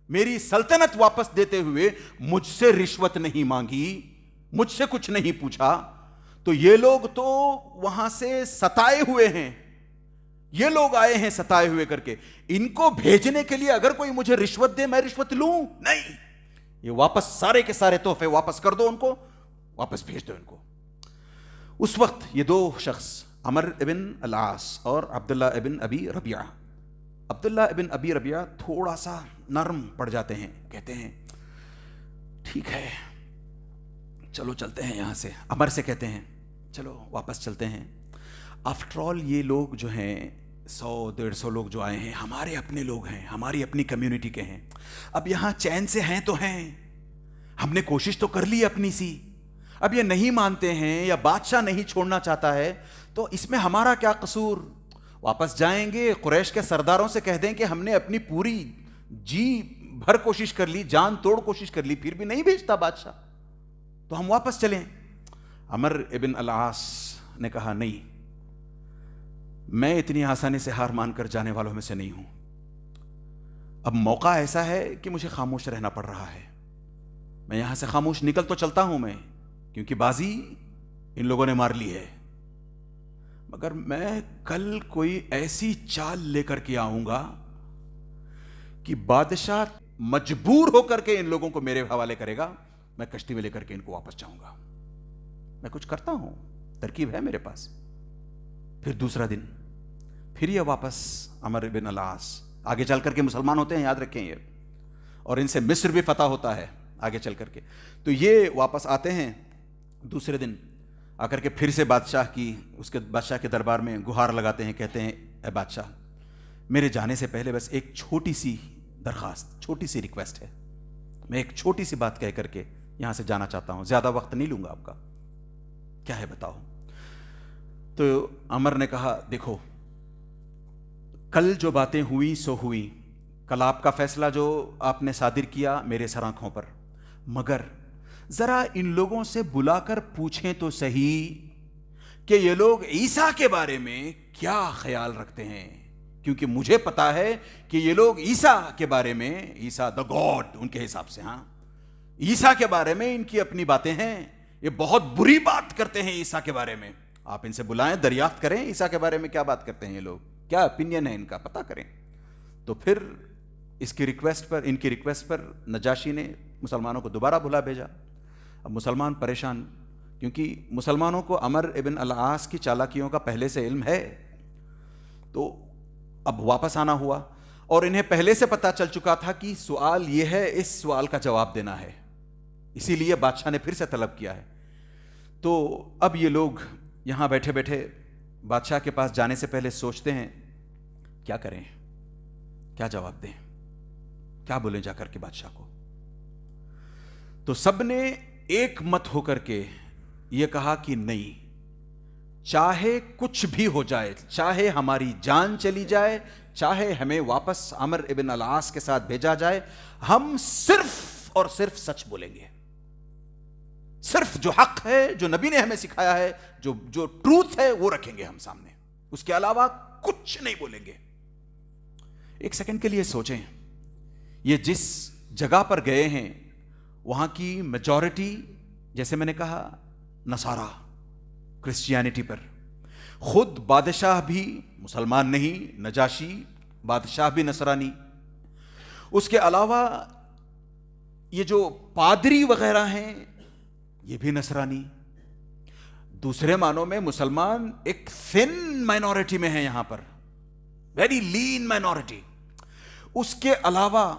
Speaker 2: میری سلطنت واپس دیتے ہوئے مجھ سے رشوت نہیں مانگی, مجھ سے کچھ نہیں پوچھا, تو یہ لوگ تو وہاں سے ستائے ہوئے ہیں. یہ لوگ آئے ہیں ستائے ہوئے کر کے. ان کو بھیجنے کے لیے اگر کوئی مجھے رشوت دے میں رشوت لوں نہیں. یہ واپس سارے کے سارے تحفے واپس کر دو, ان کو واپس بھیج دو ان کو. اس وقت یہ 2 شخص عمر ابن العاص اور عبداللہ ابن ابی ربیعہ, عبداللہ ابن ابی ربیعہ تھوڑا سا نرم پڑ جاتے ہیں, کہتے ہیں ٹھیک ہے چلو چلتے ہیں یہاں سے. عمر سے کہتے ہیں چلو واپس چلتے ہیں. آفٹر آل یہ لوگ جو ہیں 100-150 لوگ جو آئے ہیں ہمارے اپنے لوگ ہیں, ہماری اپنی کمیونٹی کے ہیں. اب یہاں چین سے ہیں تو ہیں, ہم نے کوشش تو کر لی اپنی سی. اب یہ نہیں مانتے ہیں یا بادشاہ نہیں چھوڑنا چاہتا ہے تو اس میں ہمارا کیا قصور. واپس جائیں گے قریش کے سرداروں سے کہہ دیں کہ ہم نے اپنی پوری جی بھر کوشش کر لی, جان توڑ کوشش کر لی, پھر بھی نہیں بھیجتا بادشاہ, تو ہم واپس چلیں. عمر ابن العاص نے کہا نہیں, میں اتنی آسانی سے ہار مان کر جانے والوں میں سے نہیں ہوں. اب موقع ایسا ہے کہ مجھے خاموش رہنا پڑ رہا ہے. میں یہاں سے خاموش نکل تو چلتا ہوں میں, کیونکہ بازی ان لوگوں نے مار لی ہے, مگر میں کل کوئی ایسی چال لے کر کے آؤں گا کہ بادشاہ مجبور ہو کر کے ان لوگوں کو میرے حوالے کرے گا. میں کشتی میں لے کر کے ان کو واپس جاؤں گا. میں کچھ کرتا ہوں, ترکیب ہے میرے پاس. پھر دوسرا دن پھر یہ واپس عمر بن العاص, آگے چل کر کے مسلمان ہوتے ہیں یاد رکھیں یہ, اور ان سے مصر بھی فتح ہوتا ہے آگے چل کر کے. تو یہ واپس آتے ہیں دوسرے دن, آ کر کے پھر سے بادشاہ کے دربار میں گہار لگاتے ہیں, کہتے ہیں اے بادشاہ میرے جانے سے پہلے بس ایک چھوٹی سی درخواست, چھوٹی سی ریکویسٹ ہے. میں ایک چھوٹی سی بات کہہ کر کے یہاں سے جانا چاہتا ہوں, زیادہ وقت نہیں لوں گا آپ کا. کیا ہے بتاؤ. تو عمر نے کہا دیکھو کل جو باتیں ہوئی سو ہوئی, کل آپ کا فیصلہ جو آپ نے صادر کیا میرے سر آنکھوں پر, مگر ذرا ان لوگوں سے بلا کر پوچھیں تو صحیح کہ یہ لوگ عیسیٰ کے بارے میں کیا خیال رکھتے ہیں, کیونکہ مجھے پتا ہے کہ یہ لوگ عیسیٰ کے بارے میں, عیسیٰ دا گاڈ ان کے حساب سے, ہاں عیسیٰ کے بارے میں ان کی اپنی باتیں ہیں, یہ بہت بری بات کرتے ہیں عیسیٰ کے بارے میں. آپ ان سے بلائیں, دریافت کریں عیسیٰ کے بارے میں کیا بات کرتے ہیں یہ لوگ, کیا اپینین ہے ان کا, پتہ کریں. تو پھر ان کی ریکویسٹ پر نجاشی نے مسلمانوں کو دوبارہ بلا بھیجا. اب مسلمان پریشان, کیونکہ مسلمانوں کو عمر ابن العاص کی چالاکیوں کا پہلے سے علم ہے, تو اب واپس آنا ہوا, اور انہیں پہلے سے پتہ چل چکا تھا کہ سوال یہ ہے, اس سوال کا جواب دینا ہے, اسی لیے بادشاہ نے پھر سے طلب کیا ہے. تو اب یہ لوگ یہاں بیٹھے بیٹھے بادشاہ کے پاس جانے سے پہلے سوچتے ہیں کیا کریں, کیا جواب دیں, کیا بولیں جا کر کے بادشاہ کو. تو سب نے ایک مت ہو کر کے یہ کہا کہ نہیں, چاہے کچھ بھی ہو جائے, چاہے ہماری جان چلی جائے, چاہے ہمیں واپس عمر ابن العاص کے ساتھ بھیجا جائے, ہم صرف اور صرف سچ بولیں گے. صرف جو حق ہے, جو نبی نے ہمیں سکھایا ہے, جو ٹروتھ ہے وہ رکھیں گے ہم سامنے, اس کے علاوہ کچھ نہیں بولیں گے. ایک سیکنڈ کے لیے سوچیں, یہ جس جگہ پر گئے ہیں وہاں کی میجورٹی, جیسے میں نے کہا, نصارہ, کرسچینٹی پر. خود بادشاہ بھی مسلمان نہیں, نجاشی بادشاہ بھی نصرانی. اس کے علاوہ یہ جو پادری وغیرہ ہیں یہ بھی نصرانی. دوسرے معنوں میں مسلمان ایک تھن مائنورٹی میں ہیں یہاں پر, ویری لین مائنورٹی. اس کے علاوہ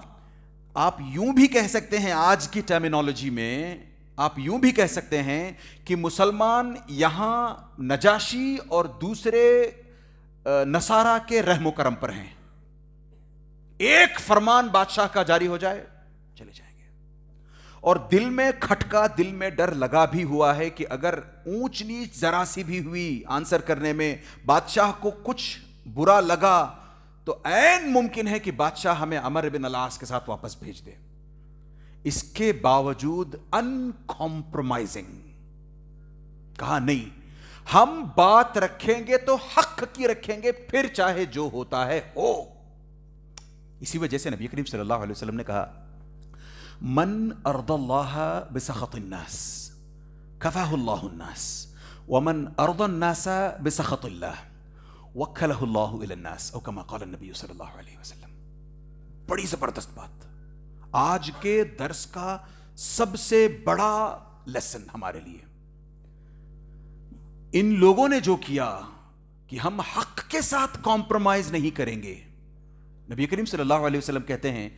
Speaker 2: آپ یوں بھی کہہ سکتے ہیں آج کی ٹرمینالوجی میں آپ یوں بھی کہہ سکتے ہیں کہ مسلمان یہاں نجاشی اور دوسرے نصارہ کے رحم و کرم پر ہیں. ایک فرمان بادشاہ کا جاری ہو جائے چلے جائیں گے. اور دل میں کھٹکا، دل میں ڈر لگا بھی ہوا ہے کہ اگر اونچ نیچ ذرا سی بھی ہوئی آنسر کرنے میں، بادشاہ کو کچھ برا لگا تو عین ممکن ہے کہ بادشاہ ہمیں عمرو بن العاص کے ساتھ واپس بھیج دے. اس کے باوجود ان کمپرومائزنگ کہا نہیں، ہم بات رکھیں گے تو حق کی رکھیں گے، پھر چاہے جو ہوتا ہے ہو. اسی وجہ سے نبی کریم صلی اللہ علیہ وسلم نے کہا من ارضى الله بسخط الناس كفاه الله الناس ومن ارضى الناس بسخط الله وكله الله الى الناس او كما قال النبي صلی اللہ علیہ وسلم. بڑی زبردست بات، آج کے درس کا سب سے بڑا لیسن ہمارے لیے. ان لوگوں نے جو کیا کہ ہم حق کے ساتھ کمپرومائز نہیں کریں گے. نبی کریم صلی اللہ علیہ وسلم کہتے ہیں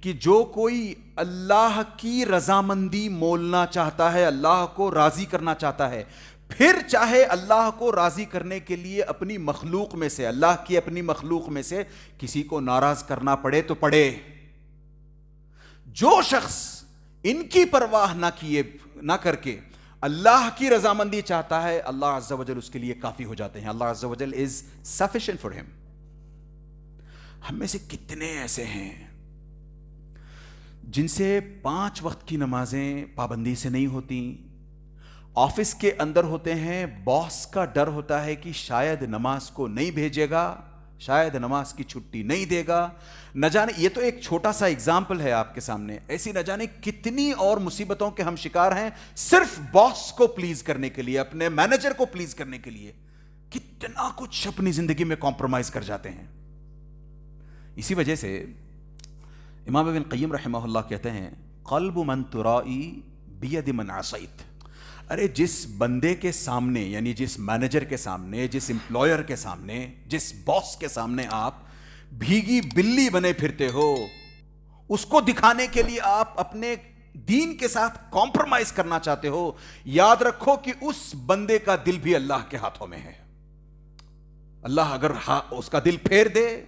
Speaker 2: کہ جو کوئی اللہ کی رضامندی مولنا چاہتا ہے، اللہ کو راضی کرنا چاہتا ہے، پھر چاہے اللہ کو راضی کرنے کے لیے اپنی مخلوق میں سے، اللہ کی اپنی مخلوق میں سے کسی کو ناراض کرنا پڑے تو پڑے. جو شخص ان کی پرواہ نہ کر کے اللہ کی رضامندی چاہتا ہے، اللہ عز و جل اس کے لیے کافی ہو جاتے ہیں. اللہ عز و جل is sufficient for him. ہم میں سے کتنے ایسے ہیں جن سے 5 وقت کی نمازیں پابندی سے نہیں ہوتی، آفس کے اندر ہوتے ہیں، باس کا ڈر ہوتا ہے کہ شاید نماز کو نہیں بھیجے گا، شاید نماز کی چھٹی نہیں دے گا. نہ جانے، یہ تو ایک چھوٹا سا اگزامپل ہے آپ کے سامنے، ایسی نہ جانے کتنی اور مصیبتوں کے ہم شکار ہیں صرف باس کو پلیز کرنے کے لیے، اپنے مینیجر کو پلیز کرنے کے لیے کتنا کچھ اپنی زندگی میں کمپرومائز کر جاتے ہیں. اسی وجہ سے امام ابن قیم رحمہ اللہ کہتے ہیں قلب من ترائی بید من عصیت. ارے جس بندے کے سامنے، یعنی جس مینیجر کے سامنے، جس امپلائر کے سامنے، جس باس کے سامنے آپ بھیگی بلی بنے پھرتے ہو، اس کو دکھانے کے لیے آپ اپنے دین کے ساتھ کمپرومائز کرنا چاہتے ہو، یاد رکھو کہ اس بندے کا دل بھی اللہ کے ہاتھوں میں ہے. اللہ اگر اس کا دل پھیر دے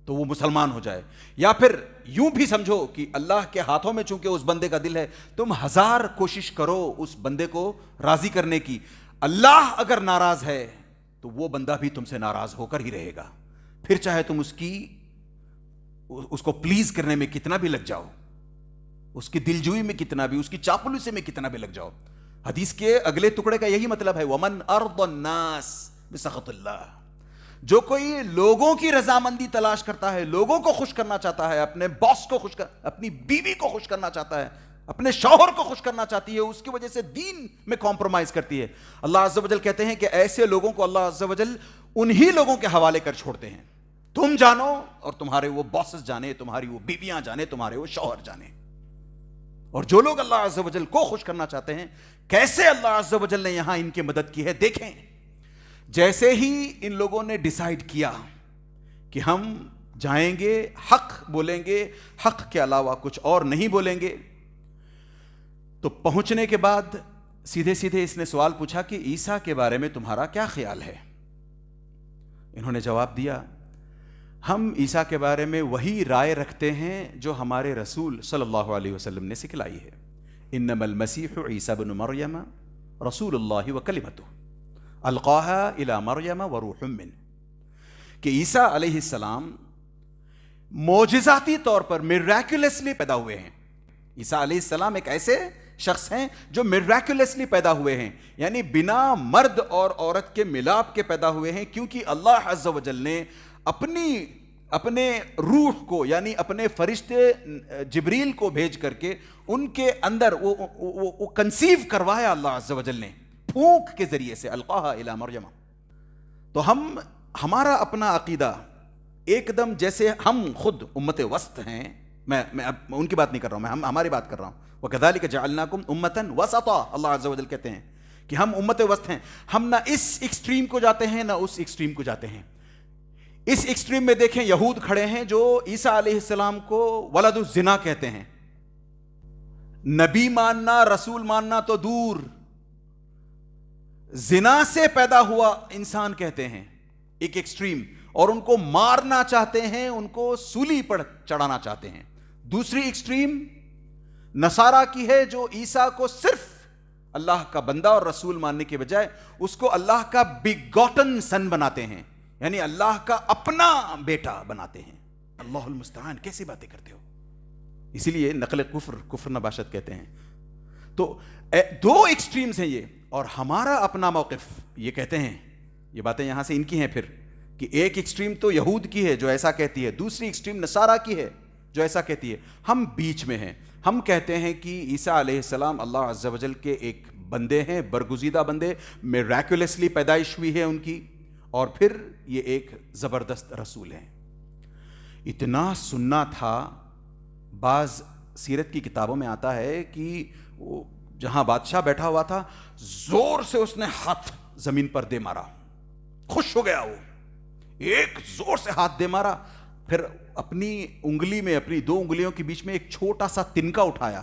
Speaker 2: تو وہ مسلمان ہو جائے، یا پھر یوں بھی سمجھو کہ اللہ کے ہاتھوں میں چونکہ اس بندے کا دل ہے، تم 1000 کوشش کرو اس بندے کو راضی کرنے کی، اللہ اگر ناراض ہے تو وہ بندہ بھی تم سے ناراض ہو کر ہی رہے گا. پھر چاہے تم اس کو پلیز کرنے میں کتنا بھی لگ جاؤ، اس کی دلجوئی میں کتنا بھی، اس کی چاپلوسی میں کتنا بھی لگ جاؤ. حدیث کے اگلے ٹکڑے کا یہی مطلب ہے وَمَنْ أَرْضَ النَّاسِ بِسَخَطِ اللَّهِ. جو کوئی لوگوں کی رضامندی تلاش کرتا ہے، لوگوں کو خوش کرنا چاہتا ہے، اپنے باس کو خوش اپنی بیوی کو خوش کرنا چاہتا ہے، اپنے شوہر کو خوش کرنا چاہتی ہے، اس کی وجہ سے دین میں کمپرومائز کرتی ہے، اللہ عز و جل کہتے ہیں کہ ایسے لوگوں کو اللہ عز و جل انہی لوگوں کے حوالے کر چھوڑتے ہیں. تم جانو اور تمہارے وہ باسز جانے، تمہاری وہ بیویاں جانے، تمہارے وہ شوہر جانے. اور جو لوگ اللہ عز و جل کو خوش کرنا چاہتے ہیں، کیسے اللہ عز و جل نے یہاں ان کی مدد کی ہے دیکھیں. جیسے ہی ان لوگوں نے ڈیسائیڈ کیا کہ ہم جائیں گے، حق بولیں گے، حق کے علاوہ کچھ اور نہیں بولیں گے، تو پہنچنے کے بعد سیدھے سیدھے اس نے سوال پوچھا کہ عیسیٰ کے بارے میں تمہارا کیا خیال ہے؟ انہوں نے جواب دیا ہم عیسیٰ کے بارے میں وہی رائے رکھتے ہیں جو ہمارے رسول صلی اللہ علیہ وسلم نے سکھلائی ہے. انما المسیح عیسیٰ بن مریم رسول اللہ وکلمتہ القاها الى مریم وروح منہ. کہ عیسیٰ علیہ السلام معجزاتی طور پر میراکولسلی پیدا ہوئے ہیں. عیسیٰ علیہ السلام ایک ایسے شخص ہیں جو میراکولسلی پیدا ہوئے ہیں، یعنی بنا مرد اور عورت کے ملاپ کے پیدا ہوئے ہیں، کیونکہ اللہ عز و جل نے اپنے روح کو، یعنی اپنے فرشتے جبریل کو بھیج کر کے ان کے اندر وہ کنسیو کروایا اللہ عز و جل نے پھونک کے ذریعے سے، القاها الی مریم. تو ہمارا اپنا عقیدہ ایک دم جیسے ہم خود امت وسط ہیں، میں ان کی بات نہیں کر رہا ہوں، میں ہماری بات کر رہا ہوں. وَكَذَلِكَ جَعَلْنَاكُمْ أُمَّةً وَسَطًا، اللہ عز و جل کہتے ہیں کہ ہم امت وسط ہیں. ہم نہ اس ایکسٹریم کو جاتے ہیں نہ اس ایکسٹریم کو جاتے ہیں. اس ایکسٹریم میں دیکھیں یہود کھڑے ہیں جو عیسیٰ علیہ السلام کو ولد الزنا کہتے ہیں. نبی ماننا رسول ماننا تو دور، زنا سے پیدا ہوا انسان کہتے ہیں ایک ایکسٹریم، اور ان کو مارنا چاہتے ہیں، ان کو سولی پر چڑھانا چاہتے ہیں۔ دوسری ایکسٹریم نصارہ کی ہے، جو عیسیٰ کو صرف اللہ کا بندہ اور رسول ماننے کے بجائے اس کو اللہ کا بیگوٹن سن بناتے ہیں، یعنی اللہ کا اپنا بیٹا بناتے ہیں۔ اللہ المستعان، کیسی باتیں کرتے ہو! اسی لیے نقل کفر نباشت کہتے ہیں۔ تو دو ایکسٹریمز ہیں یہ، اور ہمارا اپنا موقف یہ کہتے ہیں، یہ باتیں یہاں سے ان کی ہیں پھر، کہ ایک ایکسٹریم تو یہود کی ہے جو ایسا کہتی ہے، دوسری ایکسٹریم نصارہ کی ہے جو ایسا کہتی ہے۔ ہم بیچ میں ہیں، ہم کہتے ہیں کہ عیسیٰ علیہ السلام اللہ عز و جل کے ایک بندے ہیں، برگزیدہ بندے، میراکولسلی پیدائش ہوئی ہے ان کی، اور پھر یہ ایک زبردست رسول ہیں۔ اتنا سننا تھا، بعض سیرت کی کتابوں میں آتا ہے کہ جہاں بادشاہ بیٹھا ہوا تھا زور سے اس نے ہاتھ زمین پر دے مارا، خوش ہو گیا، وہ ایک زور سے ہاتھ دے مارا، پھر اپنی انگلی میں، اپنی دو انگلیوں کے بیچ میں ایک چھوٹا سا تنکا اٹھایا،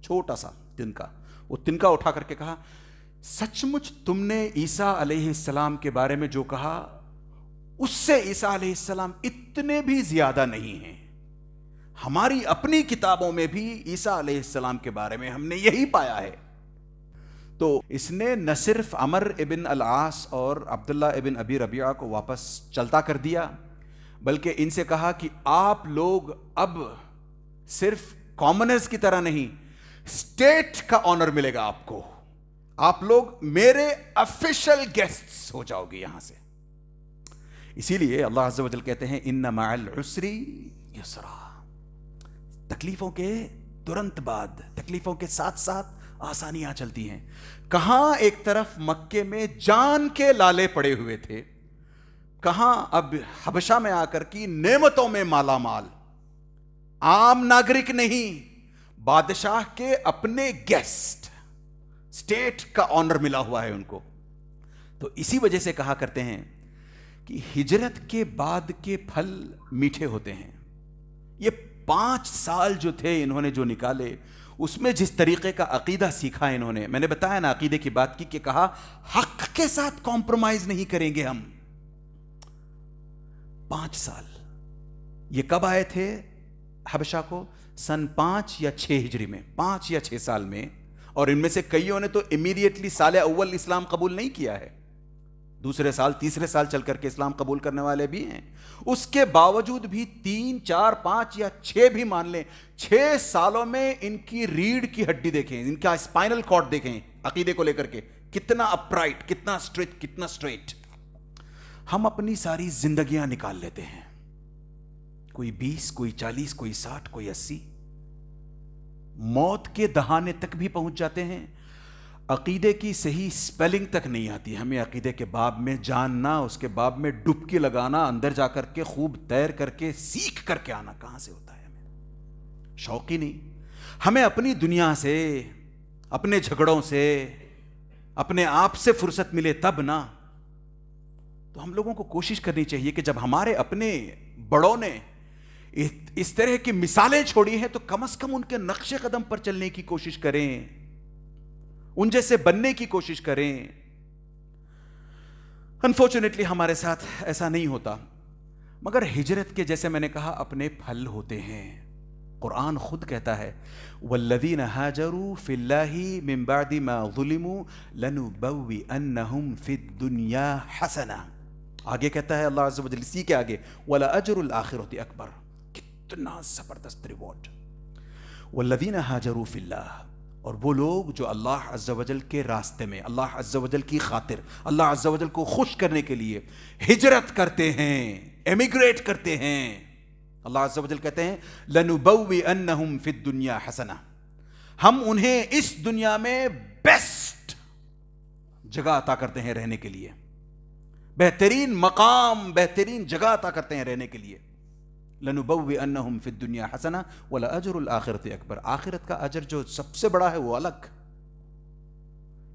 Speaker 2: چھوٹا سا تنکا، وہ تنکا اٹھا کر کے کہا، سچ مچ تم نے عیسیٰ علیہ السلام کے بارے میں جو کہا اس سے عیسیٰ علیہ السلام اتنے بھی زیادہ نہیں ہیں، ہماری اپنی کتابوں میں بھی عیسیٰ علیہ السلام کے بارے میں ہم نے یہی پایا ہے۔ تو اس نے نہ صرف عمر ابن العاص اور عبداللہ ابن ابی ربیعہ کو واپس چلتا کر دیا، بلکہ ان سے کہا کہ آپ لوگ اب صرف کامنرز کی طرح نہیں، اسٹیٹ کا آنر ملے گا آپ کو، آپ لوگ میرے آفیشل گیسٹس ہو جاؤ گے یہاں سے۔ اسی لیے اللہ عز و جل کہتے ہیں ان مع العسر یسرا، تکلیفوں کے ترنت بعد، تکلیفوں کے ساتھ ساتھ آسانیاں چلتی ہیں۔ کہاں ایک طرف مکے میں جان کے لالے پڑے ہوئے تھے، کہاں اب حبشہ میں آ کر کی نعمتوں میں مالا مال، عام ناگرک نہیں، بادشاہ کے اپنے گیسٹ، اسٹیٹ کا آنر ملا ہوا ہے ان کو۔ تو اسی وجہ سے کہا کرتے ہیں کہ ہجرت کے بعد کے پھل میٹھے ہوتے ہیں۔ یہ 5 سال جو تھے انہوں نے جو نکالے، اس میں جس طریقے کا عقیدہ سیکھا انہوں نے، میں نے بتایا نا عقیدے کی بات کی، کہ کہا حق کے ساتھ کمپرومائز نہیں کریں گے ہم۔ 5 سال یہ کب آئے تھے حبشہ کو؟ سن 5 یا 6 ہجری میں، 5 یا 6 سال میں، اور ان میں سے کئیوں نے تو امیڈیٹلی سال اول اسلام قبول نہیں کیا ہے، دوسرے سال تیسرے سال چل کر کے اسلام قبول کرنے والے بھی ہیں۔ اس کے باوجود بھی 3 4 5 یا 6 بھی مان لیں، 6 سالوں میں ان کی ریڑھ کی ہڈی دیکھیں، ان کا اسپائنل کارڈ دیکھیں عقیدے کو لے کر کے، کتنا اپرائٹ، کتنا اسٹریٹ، کتنا اسٹریٹ۔ ہم اپنی ساری زندگیاں نکال لیتے ہیں، کوئی 20، کوئی 40، کوئی 60، کوئی 80، موت کے دہانے تک بھی پہنچ جاتے ہیں، عقیدے کی صحیح سپیلنگ تک نہیں آتی ہمیں، عقیدے کے باب میں جاننا، اس کے باب میں ڈبکی لگانا، اندر جا کر کے خوب تیر کر کے سیکھ کر کے آنا کہاں سے ہوتا ہے، ہمیں شوق ہی نہیں۔ ہمیں اپنی دنیا سے، اپنے جھگڑوں سے، اپنے آپ سے فرصت ملے تب نا۔ تو ہم لوگوں کو کوشش کرنی چاہیے کہ جب ہمارے اپنے بڑوں نے اس طرح کی مثالیں چھوڑی ہیں تو کم از کم ان کے نقش قدم پر چلنے کی کوشش کریں، ان جیسے بننے کی کوشش کریں۔ انفارچونیٹلی ہمارے ساتھ ایسا نہیں ہوتا، مگر ہجرت کے جیسے میں نے کہا اپنے پھل ہوتے ہیں۔ قرآن خود کہتا ہے والذین ہاجروا فی اللہ من بعد ما ظلموا لنبوئنہم فی الدنیا حسنہ، آگے کہتا ہے اللہ عز و جل اسی کے آگے وَلَأَجْرُ الْآخِرَةِ أَكْبَرُ، کتنا زبردست ریوارڈ۔ والذین ہاجروا فی اللہ، اور وہ لوگ جو اللہ عز و جل کے راستے میں، اللہ عز و جل کی خاطر، اللہ عز و جل کو خوش کرنے کے لیے ہجرت کرتے ہیں، ایمیگریٹ کرتے ہیں، اللہ عز و جل کہتے ہیں لَنُبَوِّئَنَّهُمْ فِي الدُّنْيَا حَسَنَةً، ہم انہیں اس دنیا میں بیسٹ جگہ عطا کرتے ہیں رہنے کے لیے، بہترین مقام، بہترین جگہ عطا کرتے ہیں رہنے کے لیے۔ لَنُبَوِّئَنَّهُمْ فِي الدُّنْيَا حَسَنَةً وَلَأَجْرُ الْآخِرَةِ أَكْبَرُ، آخرت کا اجر جو سب سے بڑا ہے وہ الگ۔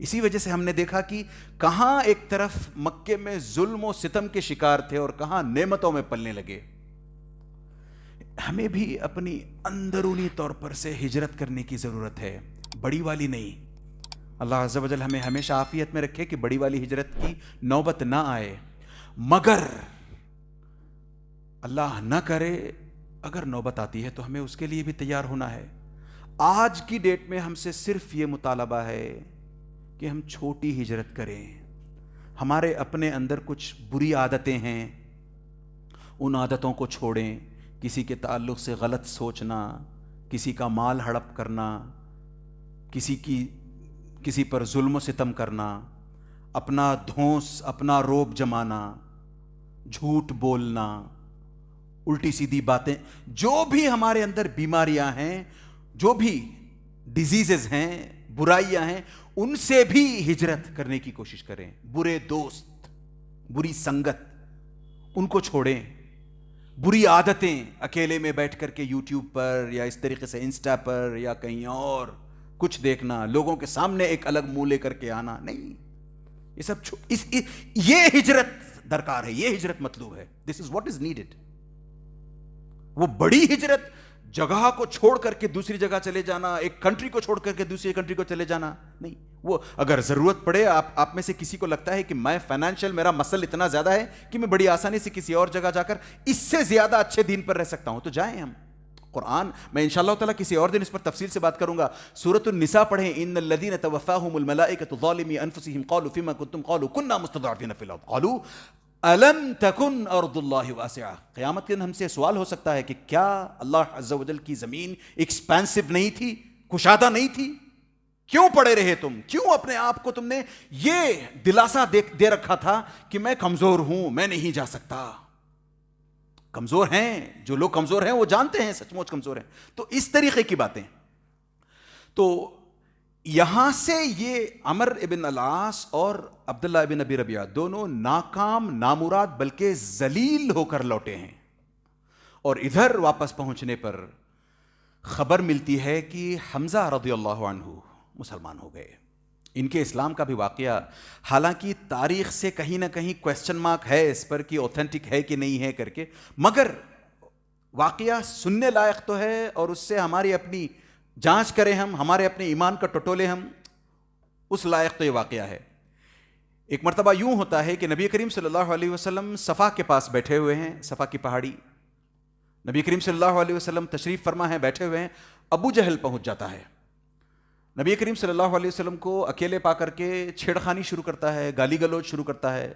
Speaker 2: اسی وجہ سے ہم نے دیکھا کہ کہاں ایک طرف مکے میں ظلم و ستم کے شکار تھے اور کہاں نعمتوں میں پلنے لگے۔ ہمیں بھی اپنی اندرونی طور پر سے ہجرت کرنے کی ضرورت ہے، بڑی والی نہیں۔ اللہ عز و جل ہمیں ہمیشہ عافیت میں رکھے کہ بڑی والی ہجرت کی نوبت نہ آئے، مگر اللہ نہ کرے اگر نوبت آتی ہے تو ہمیں اس کے لیے بھی تیار ہونا ہے۔ آج کی ڈیٹ میں ہم سے صرف یہ مطالبہ ہے کہ ہم چھوٹی ہجرت کریں۔ ہمارے اپنے اندر کچھ بری عادتیں ہیں، ان عادتوں کو چھوڑیں۔ کسی کے تعلق سے غلط سوچنا، کسی کا مال ہڑپ کرنا، کسی پر ظلم و ستم کرنا، اپنا دھونس، اپنا روب جمانا، جھوٹ بولنا، الٹی سیدھی باتیں، جو بھی ہمارے اندر بیماریاں ہیں، جو بھی ڈیزیزز ہیں، برائیاں ہیں، ان سے بھی ہجرت کرنے کی کوشش کریں۔ برے دوست، بری سنگت، ان کو چھوڑیں۔ بری عادتیں، اکیلے میں بیٹھ کر کے یوٹیوب پر یا اس طریقے سے انسٹا پر یا کہیں اور کچھ دیکھنا، لوگوں کے سامنے ایک الگ منہ لے کر کے آنا، نہیں، یہ سب یہ ہجرت درکار ہے، یہ ہجرت مطلوب ہے۔ دس از واٹ از نیڈڈ۔ وہ بڑی ہجرت، جگہ کو چھوڑ کر کے دوسری جگہ چلے جانا، ایک کنٹری کو چھوڑ کر کے دوسری کنٹری کو چلے جانا، نہیں۔ وہ اگر ضرورت پڑے، آپ میں سے کسی کو لگتا ہے کہ میں فائنینشیل، میرا مسل اتنا زیادہ ہے کہ میں بڑی آسانی سے کسی اور جگہ جا کر اس سے زیادہ اچھے دین پر رہ سکتا ہوں، تو جائیں ہم۔ قرآن میں انشاءاللہ تعالیٰ کسی اور دن اس پر تفصیل سے بات کروں گا۔ سورۃ النساء پڑھیں، ان الذین توفاہم الملائکۃ ظالمی انفسہم قالوا فیما کنتم قالوا کنا مستضعفین فی الارض قالوا الم تکن ارض اللہ واسعہ۔ قیامت کے دن ہم سے سوال ہو سکتا ہے کہ کیا اللہ عز و جل کی زمین ایکسپینسو نہیں تھی، کشادہ نہیں تھی؟ کیوں پڑے رہے تم؟ کیوں اپنے آپ کو تم نے یہ دلاسا دے رکھا تھا کہ میں کمزور ہوں، میں نہیں جا سکتا؟ کمزور ہیں جو لوگ، کمزور ہیں وہ جانتے ہیں سچ مچ کمزور ہیں۔ تو اس طریقے کی باتیں، تو یہاں سے یہ عمر ابن العاص اور عبداللہ ابن ابی ربیعہ دونوں ناکام، نامراد، بلکہ ذلیل ہو کر لوٹے ہیں، اور ادھر واپس پہنچنے پر خبر ملتی ہے کہ حمزہ رضی اللہ عنہ مسلمان ہو گئے۔ ان کے اسلام کا بھی واقعہ، حالانکہ تاریخ سے کہیں نہ کہیں کویسچن مارک ہے اس پر کہ اوتھینٹک ہے کہ نہیں ہے کر کے، مگر واقعہ سننے لائق تو ہے، اور اس سے ہماری اپنی جانچ کریں ہم، ہمارے اپنے ایمان کا ٹٹولے ہم، اس لائق تو یہ واقعہ ہے۔ ایک مرتبہ یوں ہوتا ہے کہ نبی کریم صلی اللہ علیہ وسلم صفا کے پاس بیٹھے ہوئے ہیں، صفا کی پہاڑی، نبی کریم صلی اللہ علیہ وسلم تشریف فرما ہیں، بیٹھے ہوئے ہیں، ابو جہل پہنچ جاتا ہے، نبی کریم صلی اللہ علیہ وسلم کو اکیلے پا کر کے چھیڑ خانی شروع کرتا ہے، گالی گلوچ شروع کرتا ہے۔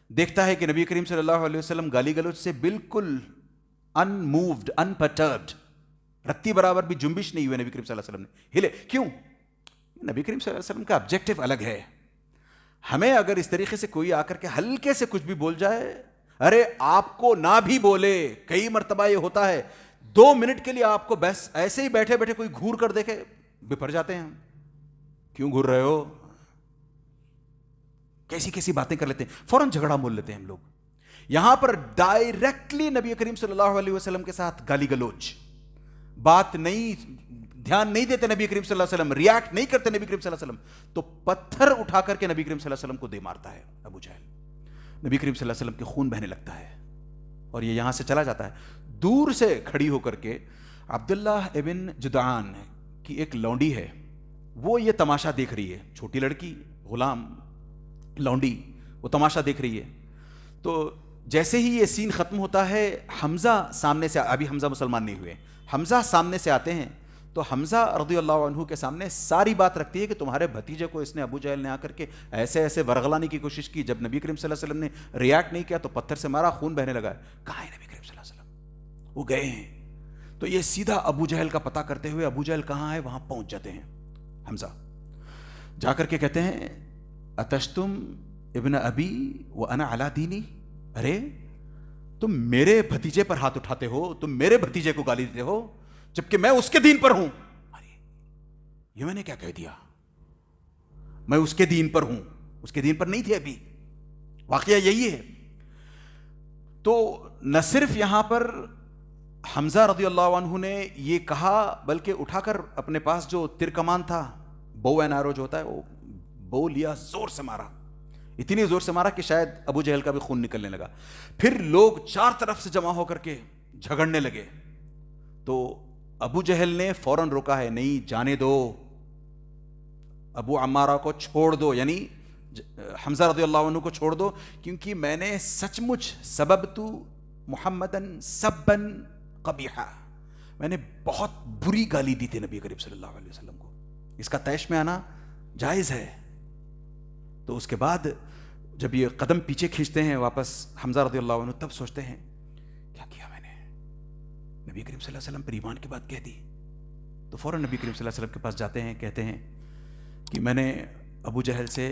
Speaker 2: دیکھتا ہے کہ نبی کریم صلی اللہ علیہ وسلم گالی گلوچ سے بالکل ان مووڈ، ان پرٹربڈ، رتی برابر بھی جنبش نہیں ہوئے، نبی کریم صلی اللہ علیہ وسلم نے ہلے۔ کیوں؟ نبی کریم صلی اللہ علیہ وسلم کا آبجیکٹو الگ ہے۔ ہمیں اگر اس طریقے سے کوئی آ کر کے ہلکے سے کچھ بھی بول جائے، ارے آپ کو نہ بھی بولے، کئی مرتبہ یہ ہوتا ہے 2 منٹ کے لیے آپ کو بس ایسے ہی بیٹھے بیٹھے کوئی گھور کر دیکھے، بپھر جاتے ہیں ہم، کیوں گھور رہے ہو، کیسی کیسی باتیں کر لیتے ہیں، فوراً جھگڑا مول لیتے ہیں ہم لوگ۔ یہاں پر ڈائریکٹلی نبی کریم صلی اللہ علیہ وسلم کے ساتھ گالی گلوچ، بات نہیں، دھیان نہیں دیتے نبی کریم صلی اللہ علیہ وسلم، ریاکٹ نہیں کرتے نبی کریم صلی اللہ علیہ وسلم، تو پتھر اٹھا کر کے نبی کریم صلی اللہ علیہ وسلم کو دے مارتا ہے ابو جہل۔ نبی کریم صلی اللہ علیہ وسلم کے خون بہنے لگتا ہے اور یہ یہاں سے چلا جاتا ہے۔ دور سے کھڑی ہو کر کے عبداللہ ابن جدعان کی ایک لونڈی ہے، وہ یہ تماشا دیکھ رہی ہے، چھوٹی لڑکی، غلام، لونڈی، وہ تماشا دیکھ رہی ہے۔ تو جیسے ہی یہ سین ختم ہوتا ہے، حمزہ سامنے سے، ابھی حمزہ مسلمان نہیں ہوئے، حمزہ سامنے سے آتے ہیں، تو حمزہ رضی اللہ عنہ کے سامنے ساری بات رکھتی ہے کہ تمہارے بھتیجے کو اس نے، ابو جہل نے آ کر کے ایسے ایسے ورغلانے کی کوشش کی، جب نبی کریم صلی اللہ علیہ وسلم نے ریاکٹ نہیں کیا تو پتھر سے مارا، خون بہنے لگا ہے۔ کہاں ہے نبی کریم صلی اللہ علیہ وسلم؟ وہ گئے ہیں۔ تو یہ سیدھا ابو جہل کا پتہ کرتے ہوئے، ابو جہل کہاں ہے، وہاں پہنچ جاتے ہیں۔ حمزہ جا کر کے کہتے ہیں اتشتم ابن ابی وانا علی دینی، ارے تم میرے بھتیجے پر ہاتھ اٹھاتے ہو، تم میرے بھتیجے کو گالی دیتے ہو جبکہ میں اس کے دین پر ہوں۔ ارے یہ میں نے کیا کہہ دیا، میں اس کے دین پر ہوں، اس کے دین پر نہیں تھے ابھی، واقعہ یہی ہے۔ تو نہ صرف یہاں پر حمزہ رضی اللہ عنہ نے یہ کہا، بلکہ اٹھا کر اپنے پاس جو تیر کمان تھا، بو اینڈ ایرو جو ہوتا ہے، وہ بو لیا، زور سے مارا، اتنی زور سے مارا کہ شاید ابو جہل کا بھی خون نکلنے لگا۔ پھر لوگ چار طرف سے جمع ہو کر کے جھگڑنے لگے، تو ابو جہل نے فوراً روکا ہے, نہیں جانے دو, ابو عمارہ کو چھوڑ دو, یعنی حمزہ رضی اللہ عنہ کو چھوڑ دو, کیونکہ میں نے سچ مچ سببت محمدن سبن قبیحا, میں نے بہت بری گالی دی تھی نبی کریم صلی اللہ علیہ وسلم کو, اس کا طیش میں آنا جائز ہے. تو اس کے بعد جب یہ قدم پیچھے کھینچتے ہیں واپس حمزہ رضی اللہ عنہ, تب سوچتے ہیں کیا کیا میں نے, نبی کریم صلی اللہ علیہ وسلم پر ایمان کی بات کہہ دی. تو فوراً نبی کریم صلی اللہ علیہ وسلم کے پاس جاتے ہیں, کہتے ہیں کہ میں نے ابو جہل سے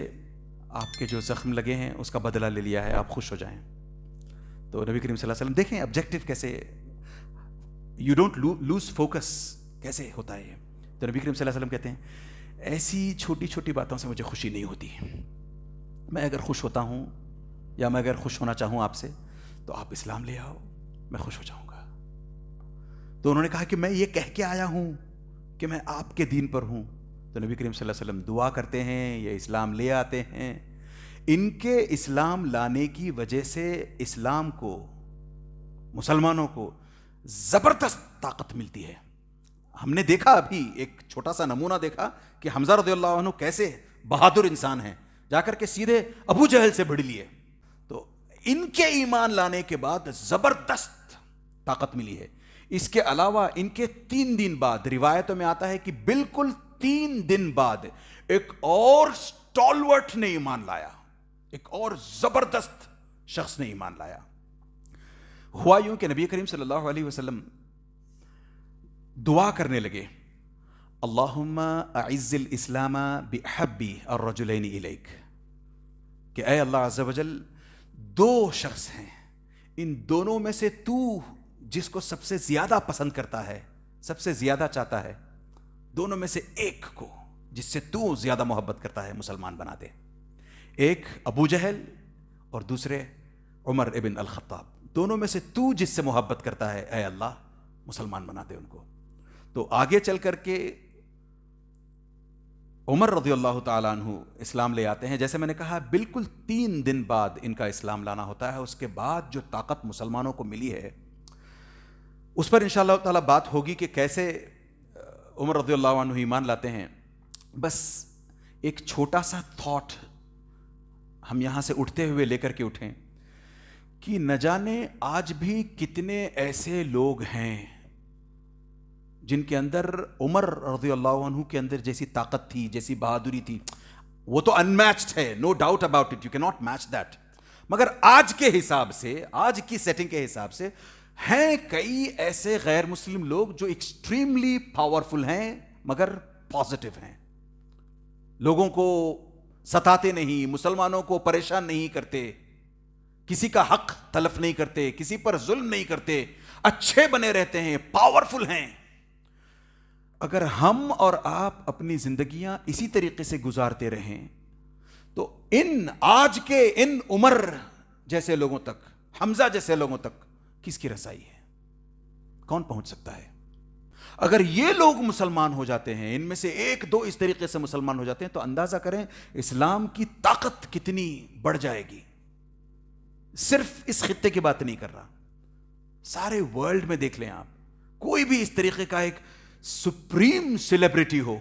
Speaker 2: آپ کے جو زخم لگے ہیں اس کا بدلہ لے لیا ہے, آپ خوش ہو جائیں. تو نبی کریم صلی اللہ علیہ وسلم دیکھیں آبجیکٹو کیسے, یو ڈونٹ لوز فوکس کیسے ہوتا ہے. تو نبی کریم صلی اللہ علیہ وسلم کہتے ہیں ایسی چھوٹی چھوٹی باتوں سے مجھے خوشی نہیں ہوتی, میں اگر خوش ہوتا ہوں یا میں اگر خوش ہونا چاہوں آپ سے تو آپ اسلام لے آؤ, میں خوش ہو جاؤں گا. تو انہوں نے کہا کہ میں یہ کہہ کے آیا ہوں کہ میں آپ کے دین پر ہوں. تو نبی کریم صلی اللہ علیہ وسلم دعا کرتے ہیں, یہ اسلام لے آتے ہیں. ان کے اسلام لانے کی وجہ سے اسلام کو, مسلمانوں کو زبردست طاقت ملتی ہے. ہم نے دیکھا ابھی ایک چھوٹا سا نمونہ دیکھا کہ حمزہ رضی اللہ عنہ کیسے بہادر انسان ہیں, جا کر کے سیدھے ابو جہل سے بھڑ لیے. تو ان کے ایمان لانے کے بعد زبردست طاقت ملی ہے. اس کے علاوہ ان کے 3 دن بعد روایتوں میں آتا ہے کہ بالکل 3 دن بعد ایک اور سٹالورٹ نے ایمان لایا, ایک اور زبردست شخص نے ایمان لایا. ہوا یوں کہ نبی کریم صلی اللہ علیہ وسلم دعا کرنے لگے, اللہم اعز الاسلام باحبی الرجلین الیک, کہ اے اللہ عز و جل 2 شخص ہیں, ان دونوں میں سے تو جس کو سب سے زیادہ پسند کرتا ہے, سب سے زیادہ چاہتا ہے, دونوں میں سے ایک کو جس سے تو زیادہ محبت کرتا ہے مسلمان بنا دے. ایک ابو جہل اور دوسرے عمر ابن الخطاب, دونوں میں سے تو جس سے محبت کرتا ہے اے اللہ مسلمان بنا دے ان کو. تو آگے چل کر کے عمر رضی اللہ تعالیٰ عنہ اسلام لے آتے ہیں. جیسے میں نے کہا بالکل 3 دن بعد ان کا اسلام لانا ہوتا ہے. اس کے بعد جو طاقت مسلمانوں کو ملی ہے اس پر انشاءاللہ تعالیٰ بات ہوگی کہ کیسے عمر رضی اللہ عنہ ایمان لاتے ہیں. بس ایک چھوٹا سا تھاٹ ہم یہاں سے اٹھتے ہوئے لے کر کے اٹھیں کہ نہ جانے آج بھی کتنے ایسے لوگ ہیں جن کے اندر عمر رضی اللہ عنہ کے اندر جیسی طاقت تھی, جیسی بہادری تھی, وہ تو انمیچڈ ہے, no doubt about it, you کی ناٹ میچ دیٹ. مگر آج کے حساب سے, آج کی سیٹنگ کے حساب سے ہیں کئی ایسے غیر مسلم لوگ جو ایکسٹریملی پاورفل ہیں مگر پازیٹو ہیں, لوگوں کو ستاتے نہیں, مسلمانوں کو پریشان نہیں کرتے, کسی کا حق تلف نہیں کرتے, کسی پر ظلم نہیں کرتے, اچھے بنے رہتے ہیں, پاورفل ہیں. اگر ہم اور آپ اپنی زندگیاں اسی طریقے سے گزارتے رہیں تو ان آج کے ان عمر جیسے لوگوں تک, حمزہ جیسے لوگوں تک کس کی رسائی ہے, کون پہنچ سکتا ہے؟ اگر یہ لوگ مسلمان ہو جاتے ہیں, ان میں سے 1-2 اس طریقے سے مسلمان ہو جاتے ہیں, تو اندازہ کریں اسلام کی طاقت کتنی بڑھ جائے گی. صرف اس خطے کی بات نہیں کر رہا, سارے ورلڈ میں دیکھ لیں آپ, کوئی بھی اس طریقے کا ایک سپریم سیلیبریٹی ہو,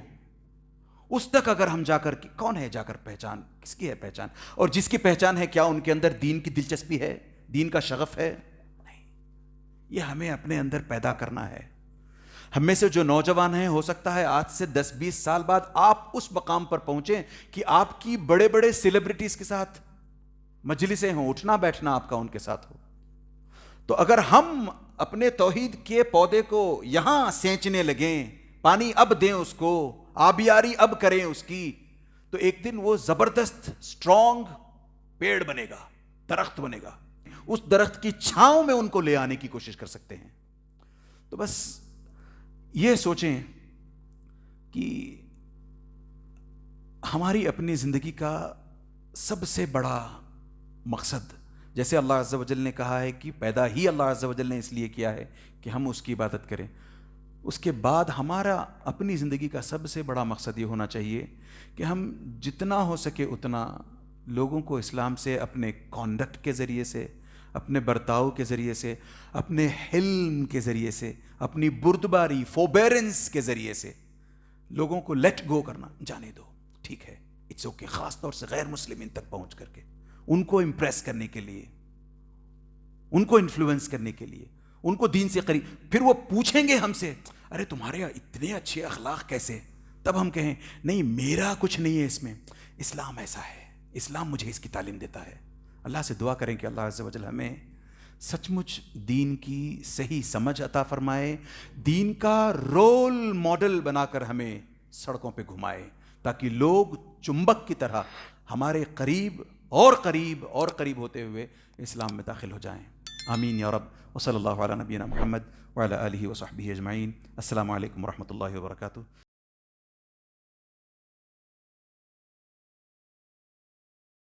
Speaker 2: اس تک اگر ہم جا کر, کون ہے جا کر پہچان, کس کی ہے پہچان؟ اور جس کی پہچان ہے, کیا ان کے اندر دین کی دلچسپی ہے, دین کا شغف ہے؟ نہیں. یہ ہمیں اپنے اندر پیدا کرنا ہے. ہم میں سے جو نوجوان ہیں, ہو سکتا ہے آج سے 10-20 سال بعد آپ اس مقام پر پہنچیں کہ آپ کی بڑے بڑے سیلیبریٹیز کے ساتھ مجلسیں ہوں, اٹھنا بیٹھنا آپ کا ان کے ساتھ ہو. تو اگر ہم اپنے توحید کے پودے کو یہاں سینچنے لگیں, پانی اب دیں اس کو, آبیاری اب کریں اس کی, تو ایک دن وہ زبردست اسٹرانگ پیڑ بنے گا, درخت بنے گا. اس درخت کی چھاؤں میں ان کو لے آنے کی کوشش کر سکتے ہیں. تو بس یہ سوچیں کہ ہماری اپنی زندگی کا سب سے بڑا مقصد, جیسے اللہ عز و جل نے کہا ہے کہ پیدا ہی اللہ عز و جل نے اس لیے کیا ہے کہ ہم اس کی عبادت کریں, اس کے بعد ہمارا اپنی زندگی کا سب سے بڑا مقصد یہ ہونا چاہیے کہ ہم جتنا ہو سکے اتنا لوگوں کو اسلام سے اپنے کانڈکٹ کے ذریعے سے, اپنے برتاؤ کے ذریعے سے، اپنے حلم کے ذریعے سے، اپنی بردباری فوربیرنس کے ذریعے سے لوگوں کو لیٹ گو کرنا، جانے دو، ٹھیک ہے، اٹس اوکے، خاص طور سے غیر مسلمین تک پہنچ کر کے ان کو امپریس کرنے کے لیے، ان کو انفلوئنس کرنے کے لیے، ان کو دین سے قریب. پھر وہ پوچھیں گے ہم سے ارے تمہارے اتنے اچھے اخلاق کیسے؟ تب ہم کہیں نہیں میرا کچھ نہیں ہے اس میں، اسلام ایسا ہے، اسلام مجھے اس کی تعلیم دیتا ہے. اللہ سے دعا کریں کہ اللہ عز و جل ہمیں سچ مچ دین کی صحیح سمجھ عطا فرمائے، دین کا رول ماڈل بنا کر ہمیں سڑکوں پہ گھمائے، تاکہ لوگ چمبک کی طرح ہمارے قریب اور قریب اور قریب ہوتے ہوئے اسلام میں داخل ہو جائیں. آمین یا رب. وصلی اللہ علی نبینا محمد وعلی آلہ وصحبہ اجمعین. السلام علیکم ورحمۃ اللہ وبرکاتہ.